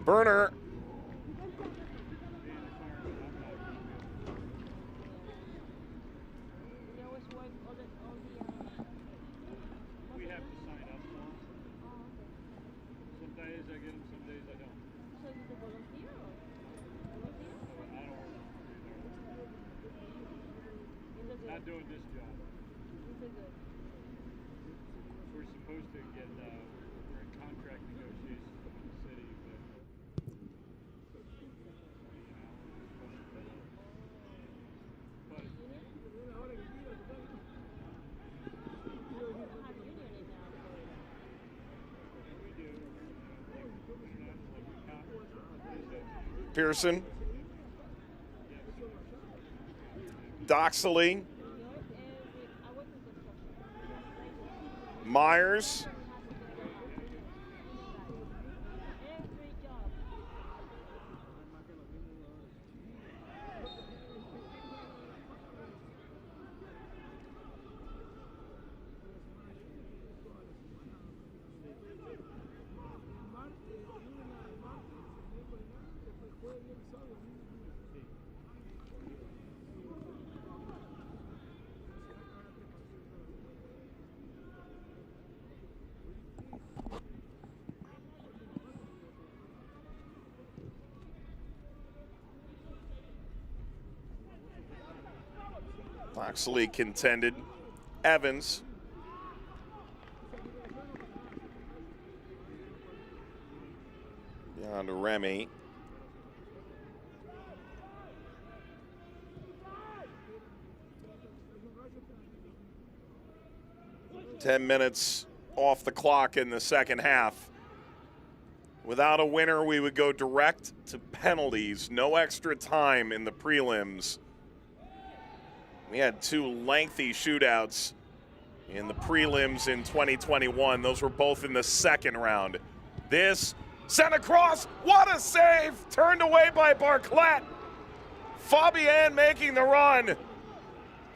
Burner. We have to sign up for them. Some days I get them, some days I don't. So you do volunteer or? Volunteer? I don't work either. Not doing this job. We're supposed to get, we're in contract negotiations with the city, but Pearson. Doxley. Myers. Doxley contended. Evans. Down to Remy. 10 minutes off the clock in the second half. Without a winner, we would go direct to penalties. No extra time in the prelims. We had 2 lengthy shootouts in the prelims in 2021. Those were both in the second round. This sent across. What a save! Turned away by Barclay. Fabienne making the run.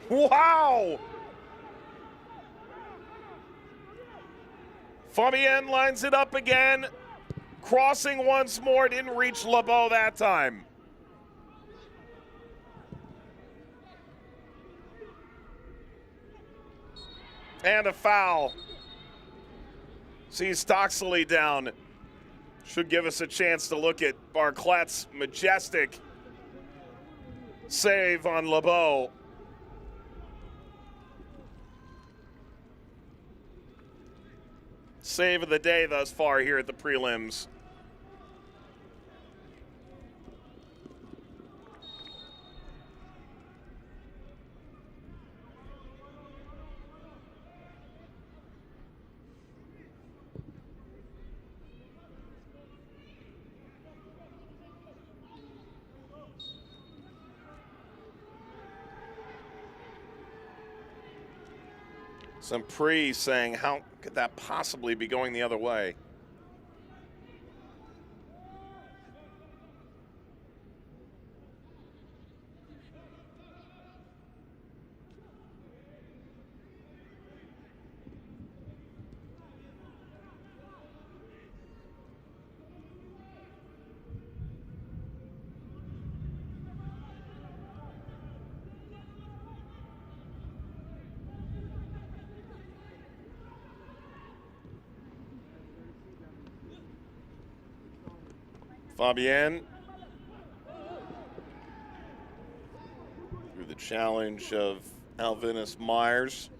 Wow! Fabienne lines it up again. Crossing once more, didn't reach LeBeau that time. And a foul. Sees Stocksley down. Should give us a chance to look at Barclay's majestic save on LeBeau. Save of the day thus far here at the prelims. Some pre saying, how could that possibly be going the other way? Fabienne through the challenge of Alvinus Myers.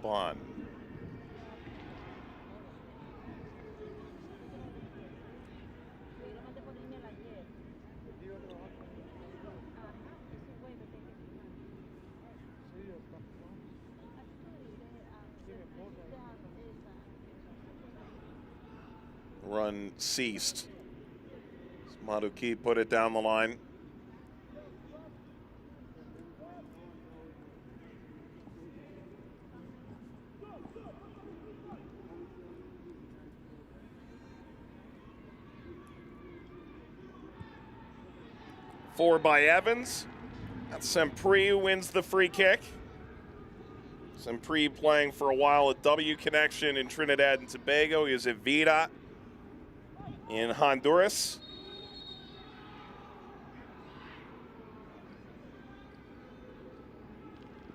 Bond. Run ceased. Maduki put it down the line. Four by Evans. That's Sempre who wins the free kick. Sempre playing for a while at W Connection in Trinidad and Tobago. He is at Vida in Honduras.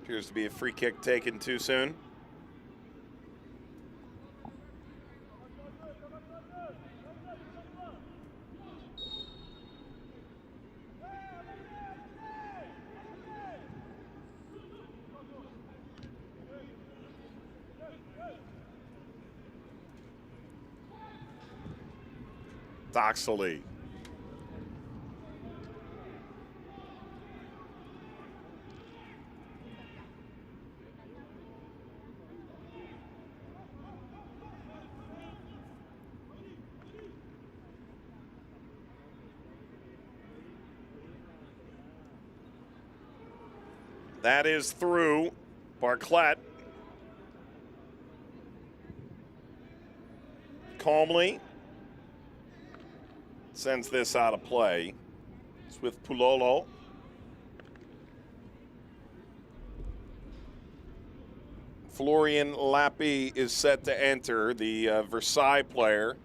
Appears to be a free kick taken too soon. Doxley. That is through. Barclay calmly sends this out of play. It's with Pulolo. Florian Lappi is set to enter, the Versailles player.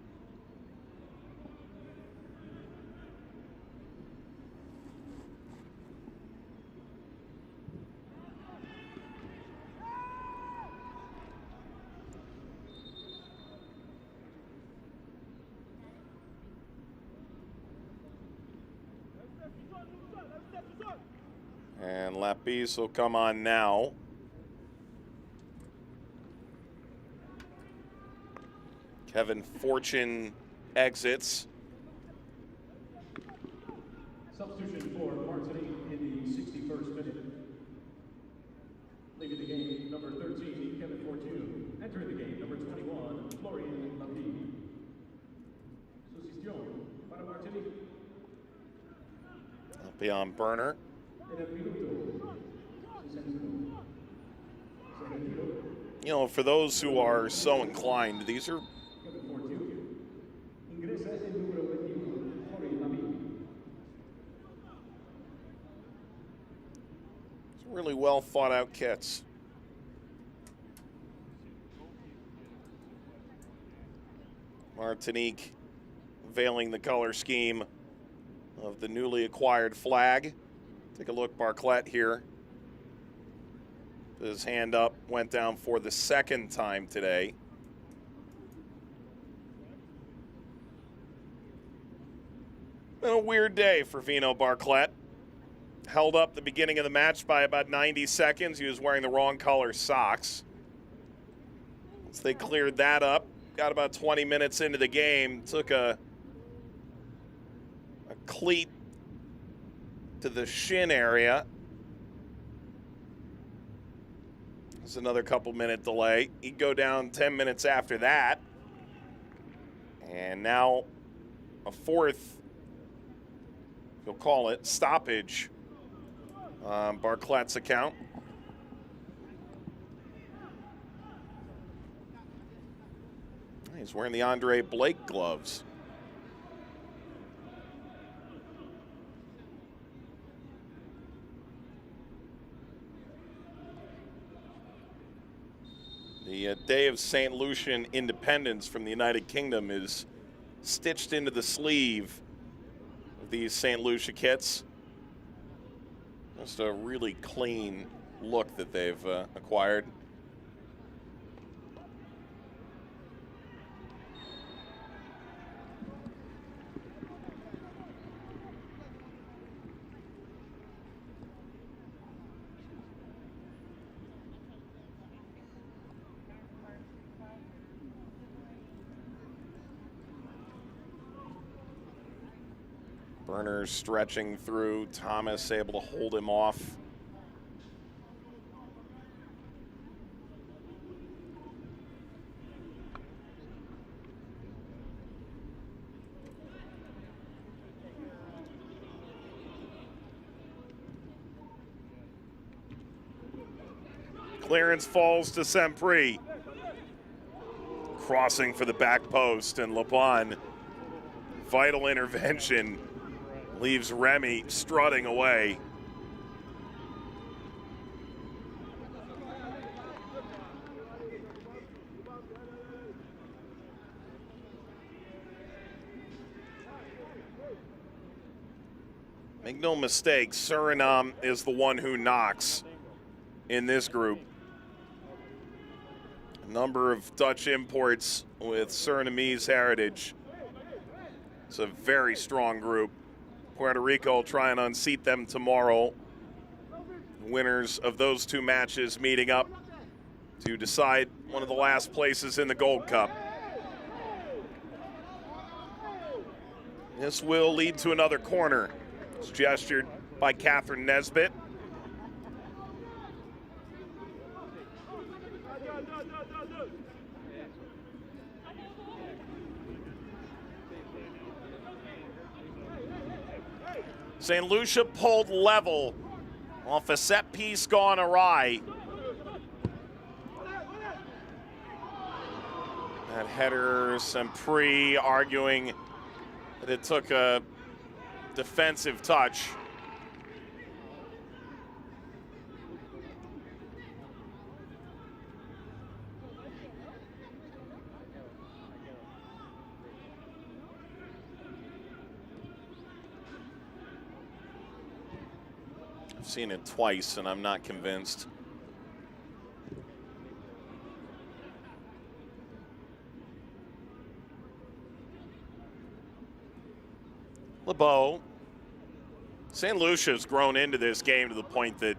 And Lapis will come on now. Kevin Fortune exits. Substitution for Martinique in the 61st minute. Leaving the game, number 13, Kevin Fortune. Entering the game, number 21, Florian Lapide. Substitution para Martinique. That'll be on Burner. En el minuto 61. You know, for those who are so inclined, these are Kevin Fortune. Ingresa el número 21, Florian Lapide. really well thought out kits. Martinique veiling the color scheme of the newly acquired flag. Take a look, Barclay here. His hand up, went down for the second time today. Been a weird day for Vino Barclay. Held up the beginning of the match by about 90 seconds. He was wearing the wrong color socks. Once they cleared that up, got about 20 minutes into the game, took a cleat to the shin area. There's another couple minute delay. He'd go down 10 minutes after that. And now a fourth, you'll call it, stoppage on Barclay's account. He's wearing the Andre Blake gloves. The Day of St. Lucian Independence from the United Kingdom is stitched into the sleeve of these St. Lucia kits. Just a really clean look that they've acquired. Burner stretching through, Thomas able to hold him off. Clearance falls to Saint-Prix. Crossing for the back post, and LeBon, vital intervention, leaves Remy strutting away. Make no mistake, Suriname is the one who knocks in this group. A number of Dutch imports with Surinamese heritage. It's a very strong group. Puerto Rico will try and unseat them tomorrow. Winners of those two matches meeting up to decide one of the last places in the Gold Cup. This will lead to another corner. It's gestured by Catherine Nesbitt. St. Lucia pulled level off a set piece gone awry. That header, Saint-Prix arguing that it took a defensive touch. Seen it twice and I'm not convinced. LeBeau. St. Lucia's grown into this game to the point that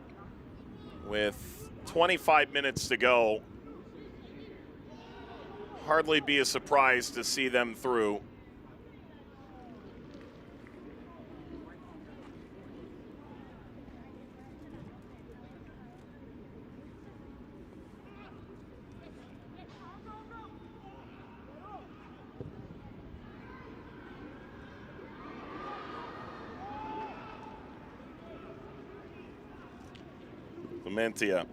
with 25 minutes to go, hardly be a surprise to see them through. Clementia.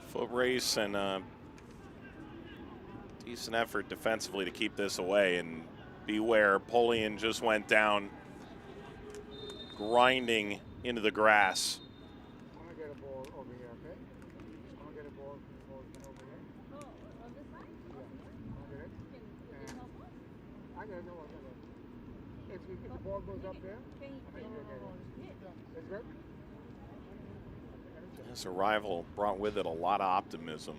Foot race and a decent effort defensively to keep this away. And beware, Polian just went down, grinding into the grass. I'm gonna get a ball over here, okay? I'm gonna get a ball over here. Oh, on this side? Yeah. I'm gonna get it. Can you help us? I gotta know what I'm gonna. If the ball goes up there, Can you I think you'll get it. It's good? This arrival brought with it a lot of optimism.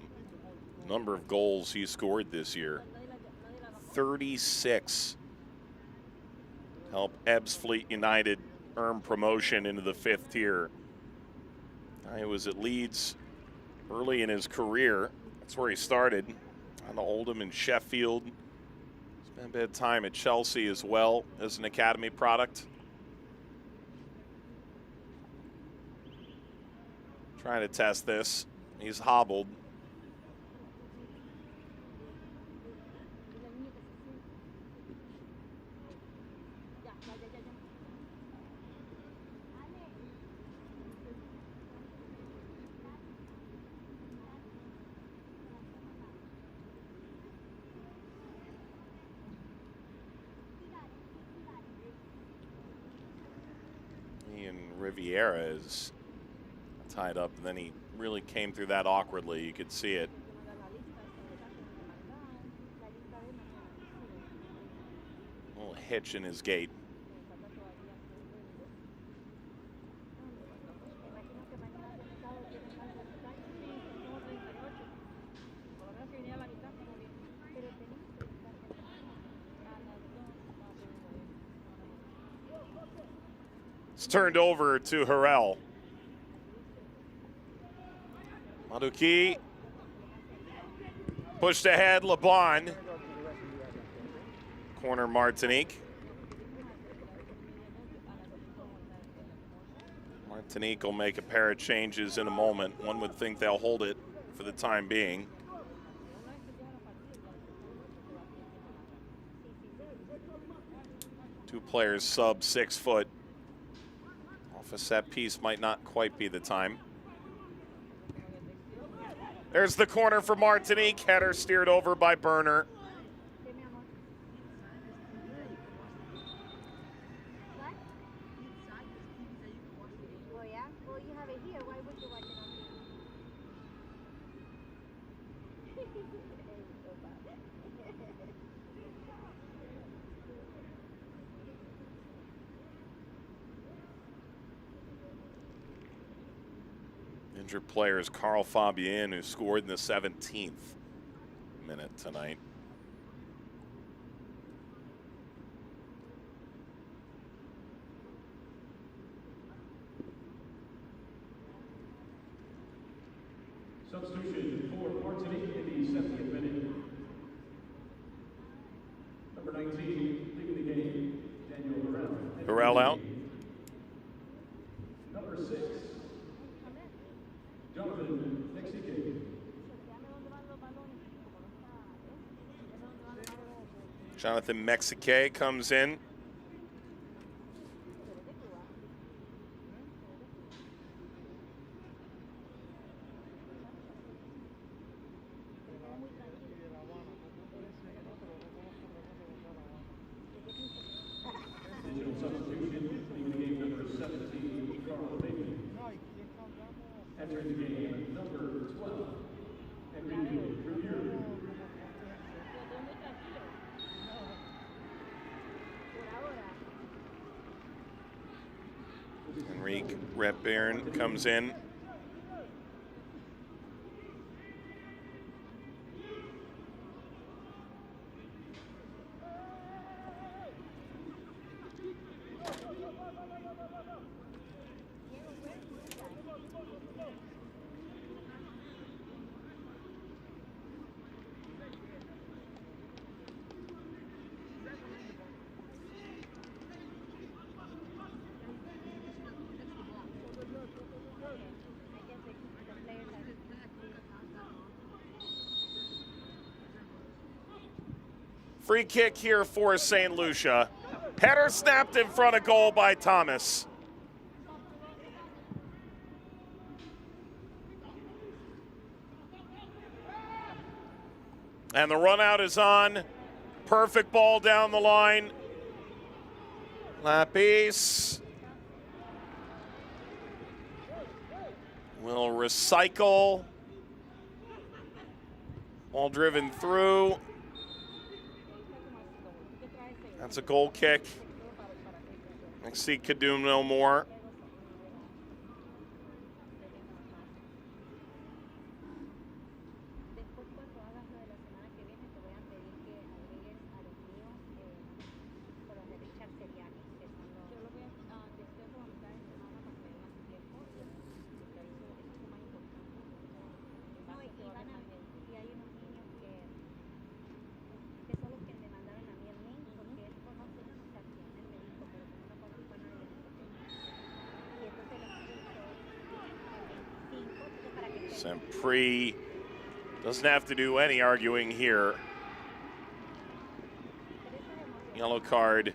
Number of goals he scored this year, 36. Help Ebbsfleet United earn promotion into the 5th tier. He was at Leeds early in his career. That's where he started. On to Oldham and Sheffield. Spent a bit of time at Chelsea as well as an academy product. Trying to test this. He's hobbled. Ian Riviera is tied up, and then he really came through that awkwardly. You could see it. A little hitch in his gait. It's turned over to Harrell. Maduki pushed ahead, Laban. Corner Martinique. Martinique will make a pair of changes in a moment. One would think they'll hold it for the time being. Two players sub 6 foot. Off a set piece might not quite be the time. There's the corner for Martinique. Header steered over by Berner. Oh yeah? Well, you have it here. Why would you watch it on Injured player is Carl Fabien, who scored in the 17th minute tonight. Substitution for Martinique in the 70th minute. Number 19, leaving the game, Daniel Harrell. Harrell out. Number 6, Jonathan Mexique. Jonathan Mexique comes in. Additional substitution, leaving the game, number 17, Carl Bateman. Entering the game, Enrique Redbairn comes in. Free kick here for St. Lucia. Header snapped in front of goal by Thomas. And the run out is on. Perfect ball down the line. Lapis will recycle. Ball driven through. That's a goal kick. Mexi could do no more. Pre doesn't have to do any arguing here. Yellow card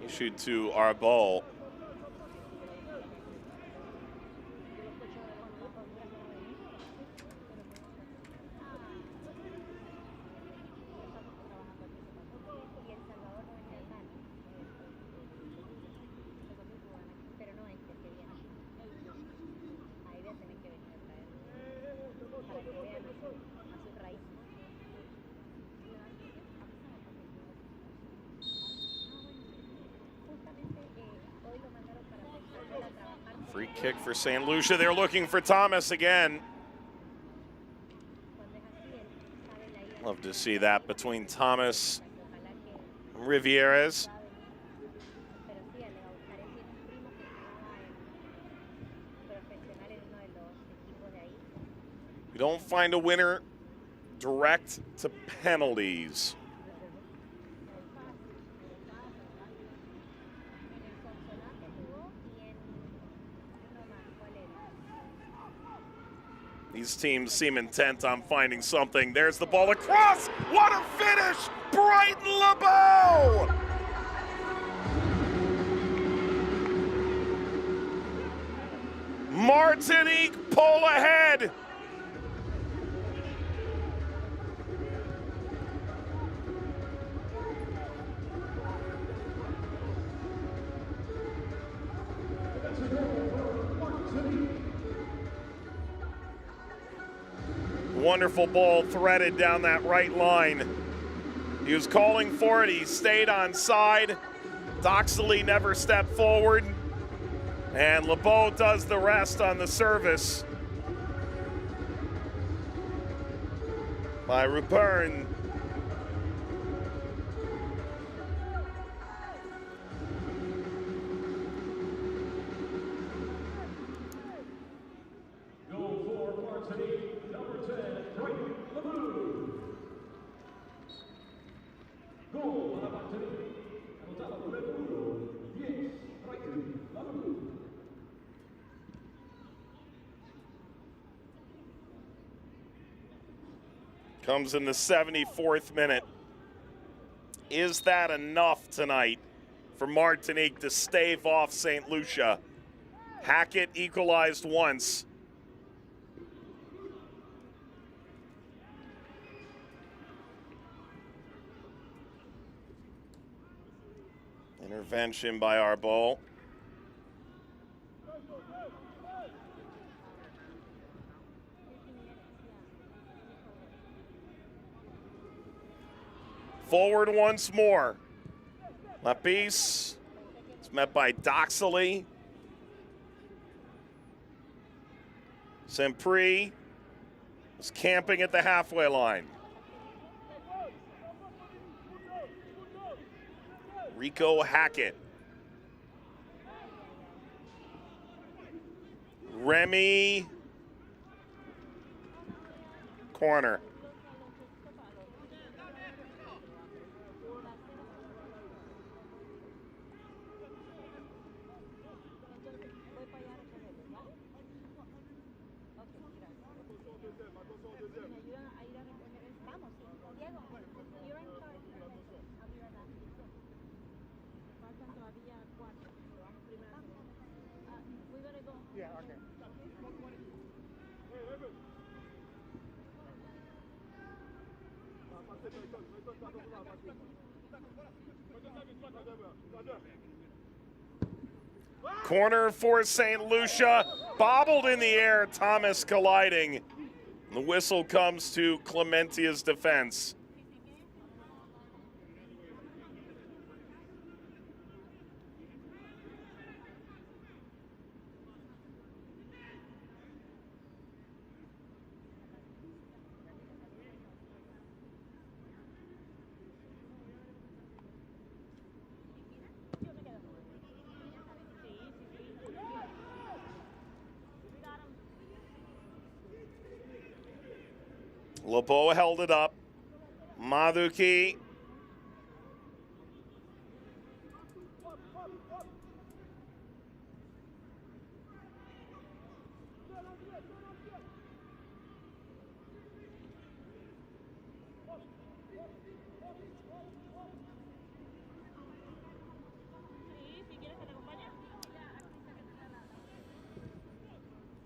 issued to Arbol. Free kick for St. Lucia. They're looking for Thomas again. Love to see that between Thomas and Rivieres. We don't find a winner, direct to penalties. These teams seem intent on finding something. There's the ball across. What a finish! Brighton LeBeau! Martinique pull ahead. Wonderful ball threaded down that right line. He was calling for it. He stayed on side. Doxley never stepped forward. And LeBeau does the rest on the service by Rupern. Comes in the 74th minute. Is that enough tonight for Martinique to stave off St. Lucia? Hackett equalized once. Intervention by Arbol. Forward once more. Lapis is met by Doxley. Sempre is camping at the halfway line. Rico Hackett. Remy. Corner. Yeah, okay. Corner for St. Lucia. Bobbled in the air. Thomas colliding. The whistle comes to Clementia's defense. Lebeau held it up. Maduki.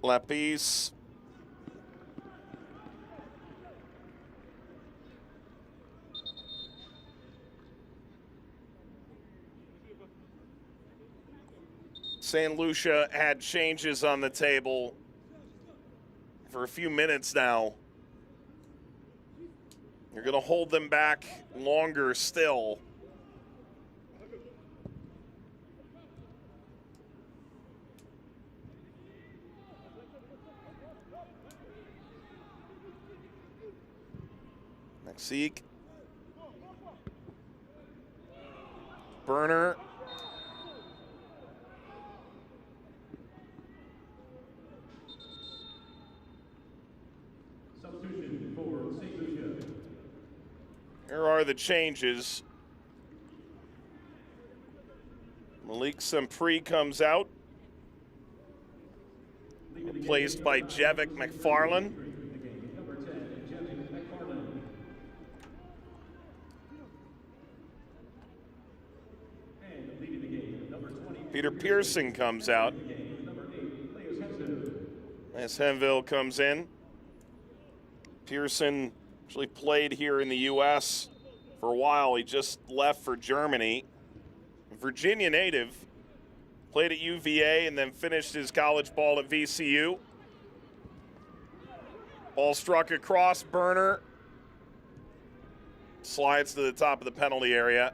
Lapis. St. Lucia had changes on the table for a few minutes now. You're going to hold them back longer still. Mexique. Burner. Substitution for St. Lucia. Here are the changes. Malik Sempre comes out, replaced by Jevic McFarlane. Number 10, Jevic McFarlane. And leading the game, number 20. Peter Pearson comes out. Number 8, Leos Henson. As Henville comes in. Pearson actually played here in the U.S. for a while. He just left for Germany. Virginia native. Played at UVA and then finished his college ball at VCU. Ball struck across. Burner slides to the top of the penalty area.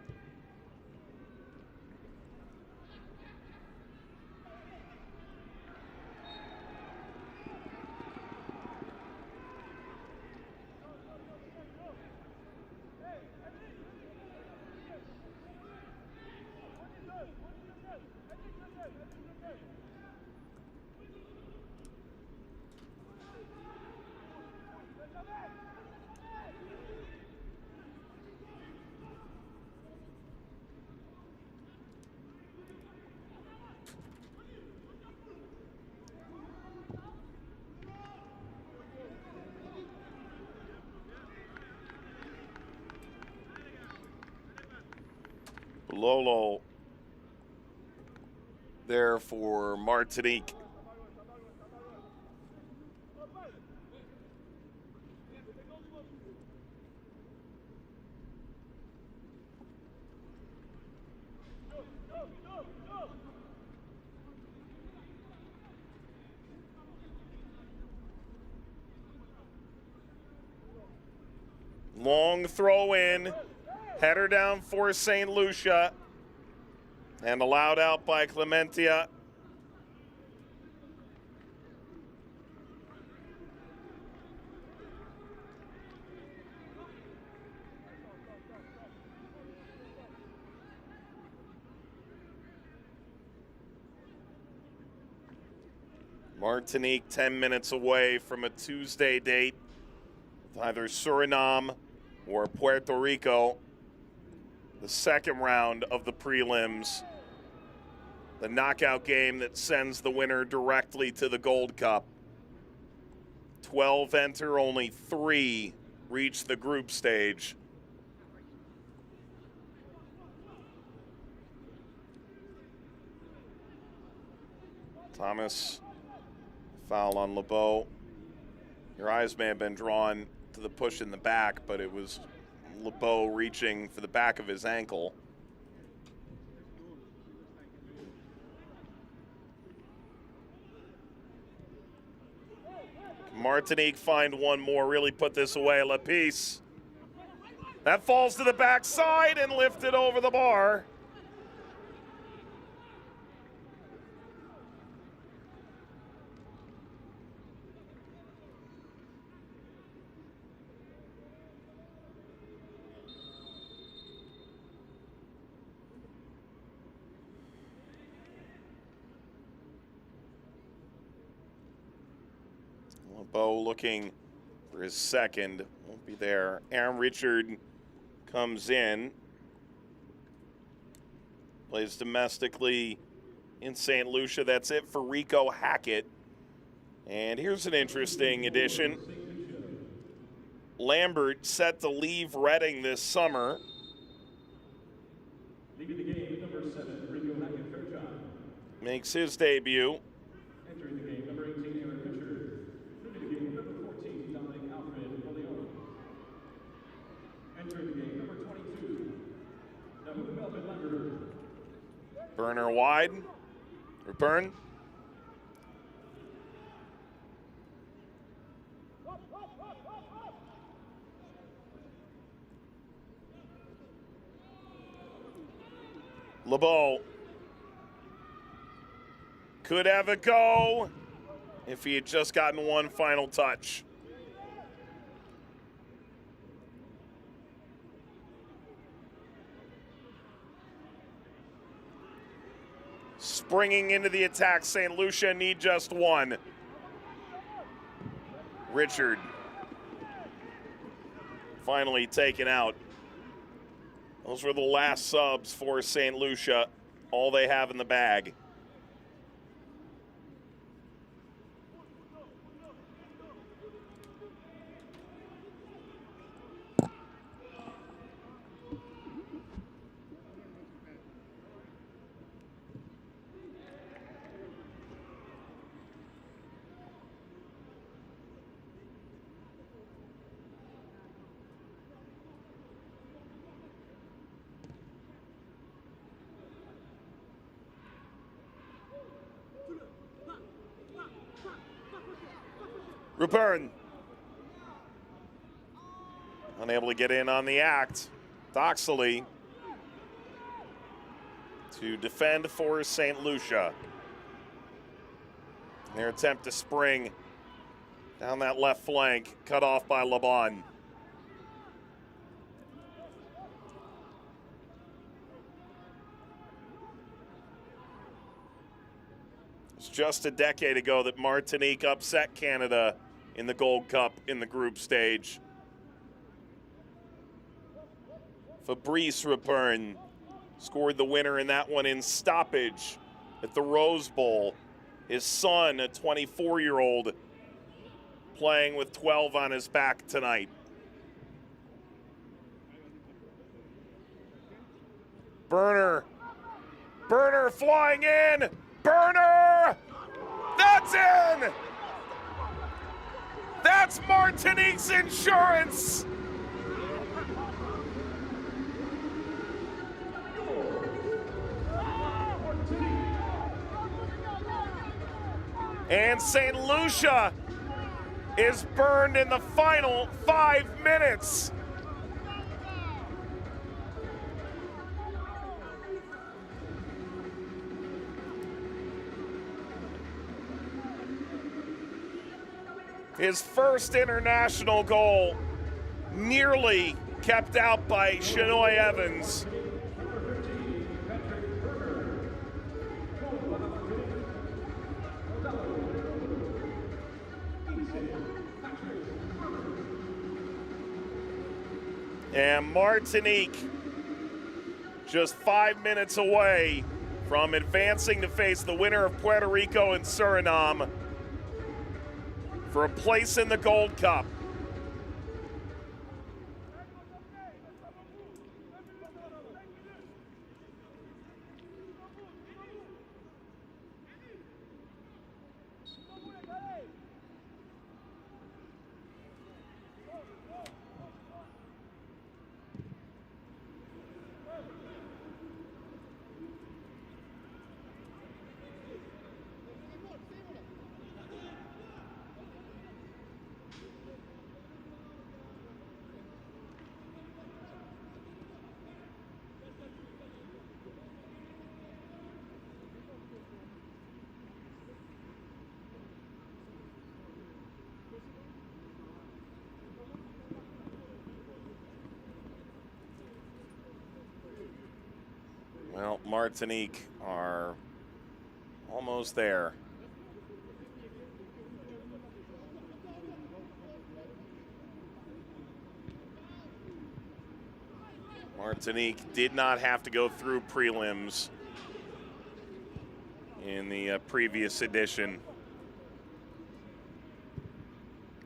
Lolo there for Martinique. Long throw in, header down for St. Lucia, and allowed out by Clementia. Martinique 10 minutes away from a Tuesday date with either Suriname or Puerto Rico. The second round of the prelims, the knockout game that sends the winner directly to the Gold Cup. 12 enter, only 3 reach the group stage. Thomas, foul on LeBeau. Your eyes may have been drawn to the push in the back, but it was LeBeau reaching for the back of his ankle. Martinique find one more, really put this away. Lapisse. That falls to the backside and lifted over the bar. LeBeau looking for his second. Won't be there. Aaron Richard comes in. Plays domestically in St. Lucia. That's it for Rico Hackett. And here's an interesting addition. Lambert set to leave Reading this summer. Leaving the game, number 7, Rico Hackett Fairchild. Makes his debut. Entering the game, number 18, Aaron Fisher. Leaving the game, number 14, Dominic Alfred Leon. Entering the game, number 22, Nahu Melvin Lambert. Burner wide. Or Burn. LeBeau could have a go if he had just gotten one final touch. Springing into the attack, St. Lucia need just one. Richard finally taken out. Those were the last subs for St. Lucia, all they have in the bag. Rupern unable to get in on the act. Doxley to defend for St. Lucia. Their attempt to spring down that left flank, cut off by Laban. It's just a decade ago that Martinique upset Canada in the Gold Cup in the group stage. Fabrice Rupern scored the winner in that one in stoppage at the Rose Bowl. His son, a 24-year-old, playing with 12 on his back tonight. Burner flying in. Burner! That's in! That's Martinique's insurance! And St. Lucia is burned in the final 5 minutes. His first international goal, nearly kept out by Shanoy Evans. And Martinique just 5 minutes away from advancing to face the winner of Puerto Rico and Suriname for a place in the Gold Cup. Well, Martinique are almost there. Martinique did not have to go through prelims in the previous edition.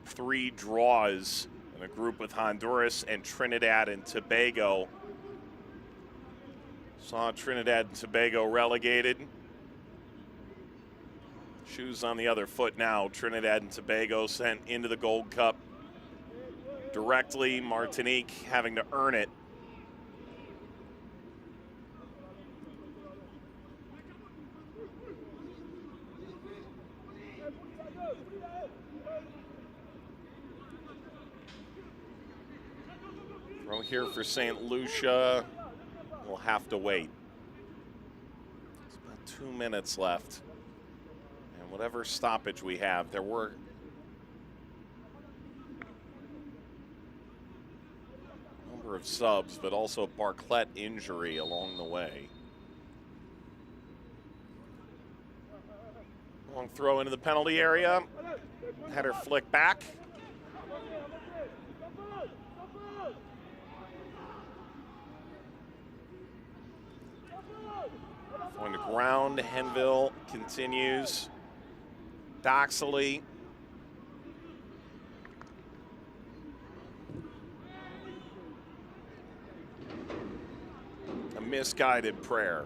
3 draws in a group with Honduras and Trinidad and Tobago. Saw Trinidad and Tobago relegated. Shoes on the other foot now. Trinidad and Tobago sent into the Gold Cup directly. Martinique having to earn it. Throw here for St. Lucia. We'll have to wait. There's about 2 minutes left. And whatever stoppage we have, there were a number of subs, but also a Barclay injury along the way. Long throw into the penalty area. Header flick back. Going to ground, Henville continues. Doxley. A misguided prayer.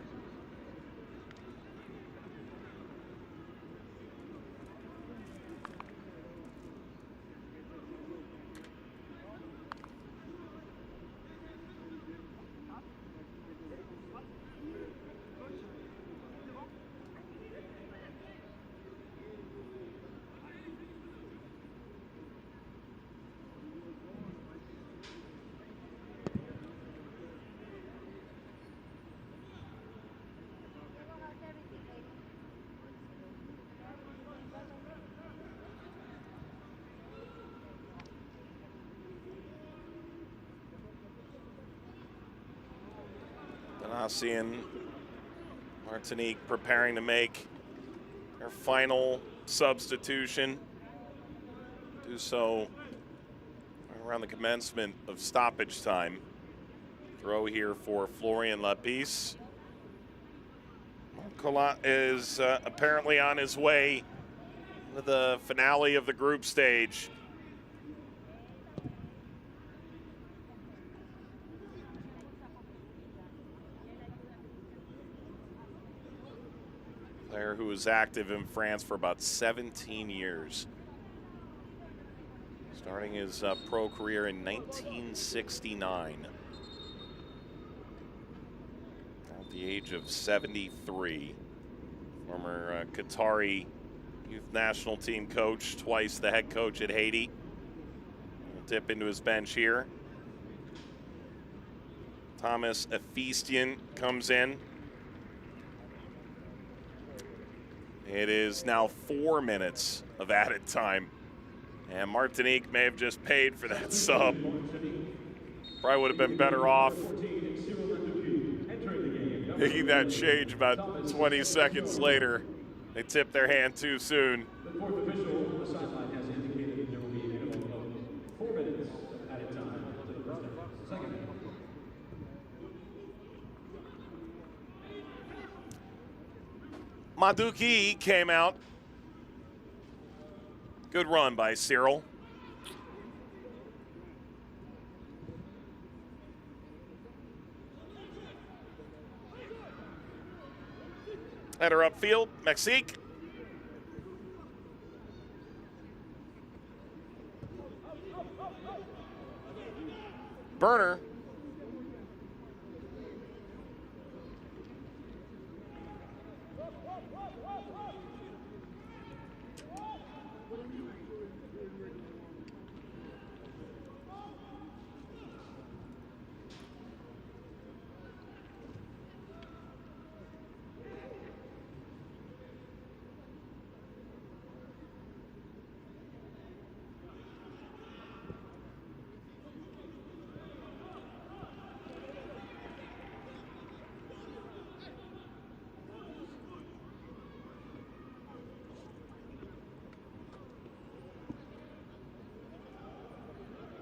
Seeing Martinique preparing to make their final substitution. Do so right around the commencement of stoppage time. Throw here for Florian Lapisse. Colat is apparently on his way to the finale of the group stage. Player who was active in France for about 17 years. Starting his pro career in 1969. At the age of 73. Former Qatari youth national team coach, twice the head coach at Haiti. We'll dip into his bench here. Thomas Efistian comes in. It is now 4 minutes of added time. And Martinique may have just paid for that sub. Probably would have been better off making that change about 20 seconds later. They tipped their hand too soon. The fourth official, the sideline has indicated there will be a minimum of 4 minutes of added time to the first half. Second Maduki came out. Good run by Cyril. Header upfield, Mexique. Burner.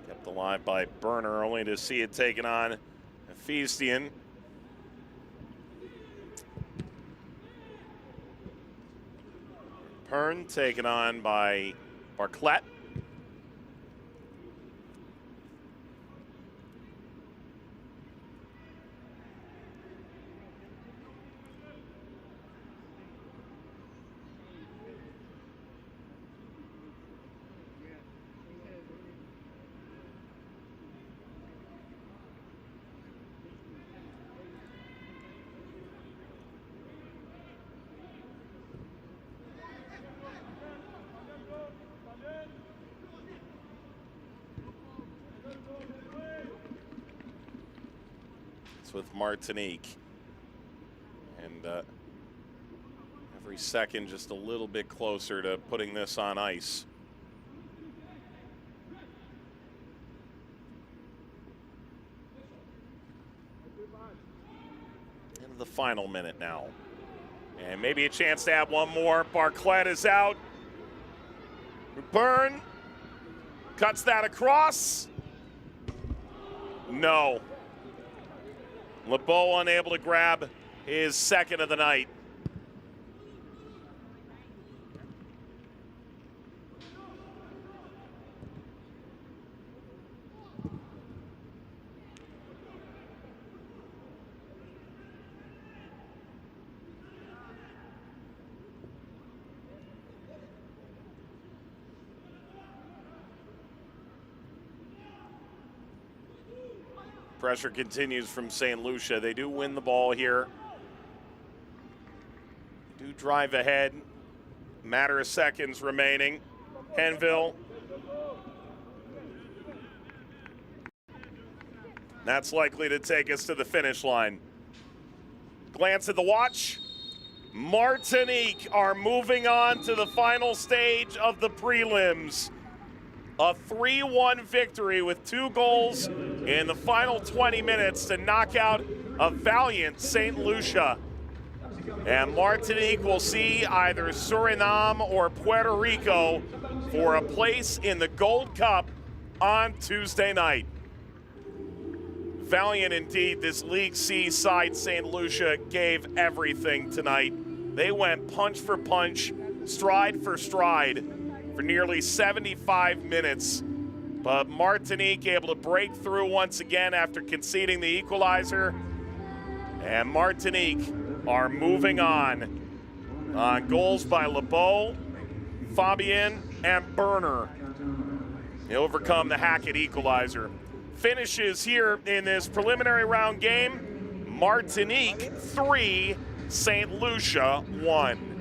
Kept the line by Burner, only to see it taken on Feastian. Pern taken on by Barclay. With Martinique, and every second just a little bit closer to putting this on ice. Into the final minute now, and maybe a chance to add one more. Barclay is out. Burn cuts that across. No. LeBeau unable to grab his second of the night. Pressure continues from St. Lucia. They do win the ball here. Do drive ahead. Matter of seconds remaining. Henville. That's likely to take us to the finish line. Glance at the watch. Martinique are moving on to the final stage of the prelims. A 3-1 victory with 2 goals in the final 20 minutes to knock out a valiant St. Lucia. And Martinique will see either Suriname or Puerto Rico for a place in the Gold Cup on Tuesday night. Valiant indeed, this League C side St. Lucia gave everything tonight. They went punch for punch, stride for stride, for nearly 75 minutes. But Martinique able to break through once again after conceding the equalizer. And Martinique are moving on goals by LeBeau, Fabien, and Burner. They overcome the Hackett equalizer. Finishes here in this preliminary round game. Martinique 3, St. Lucia 1.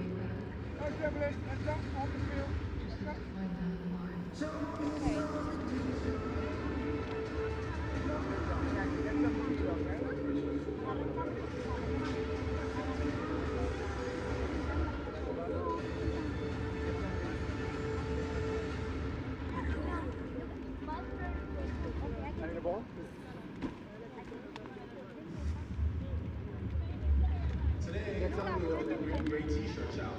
Today, great t-shirt challenge.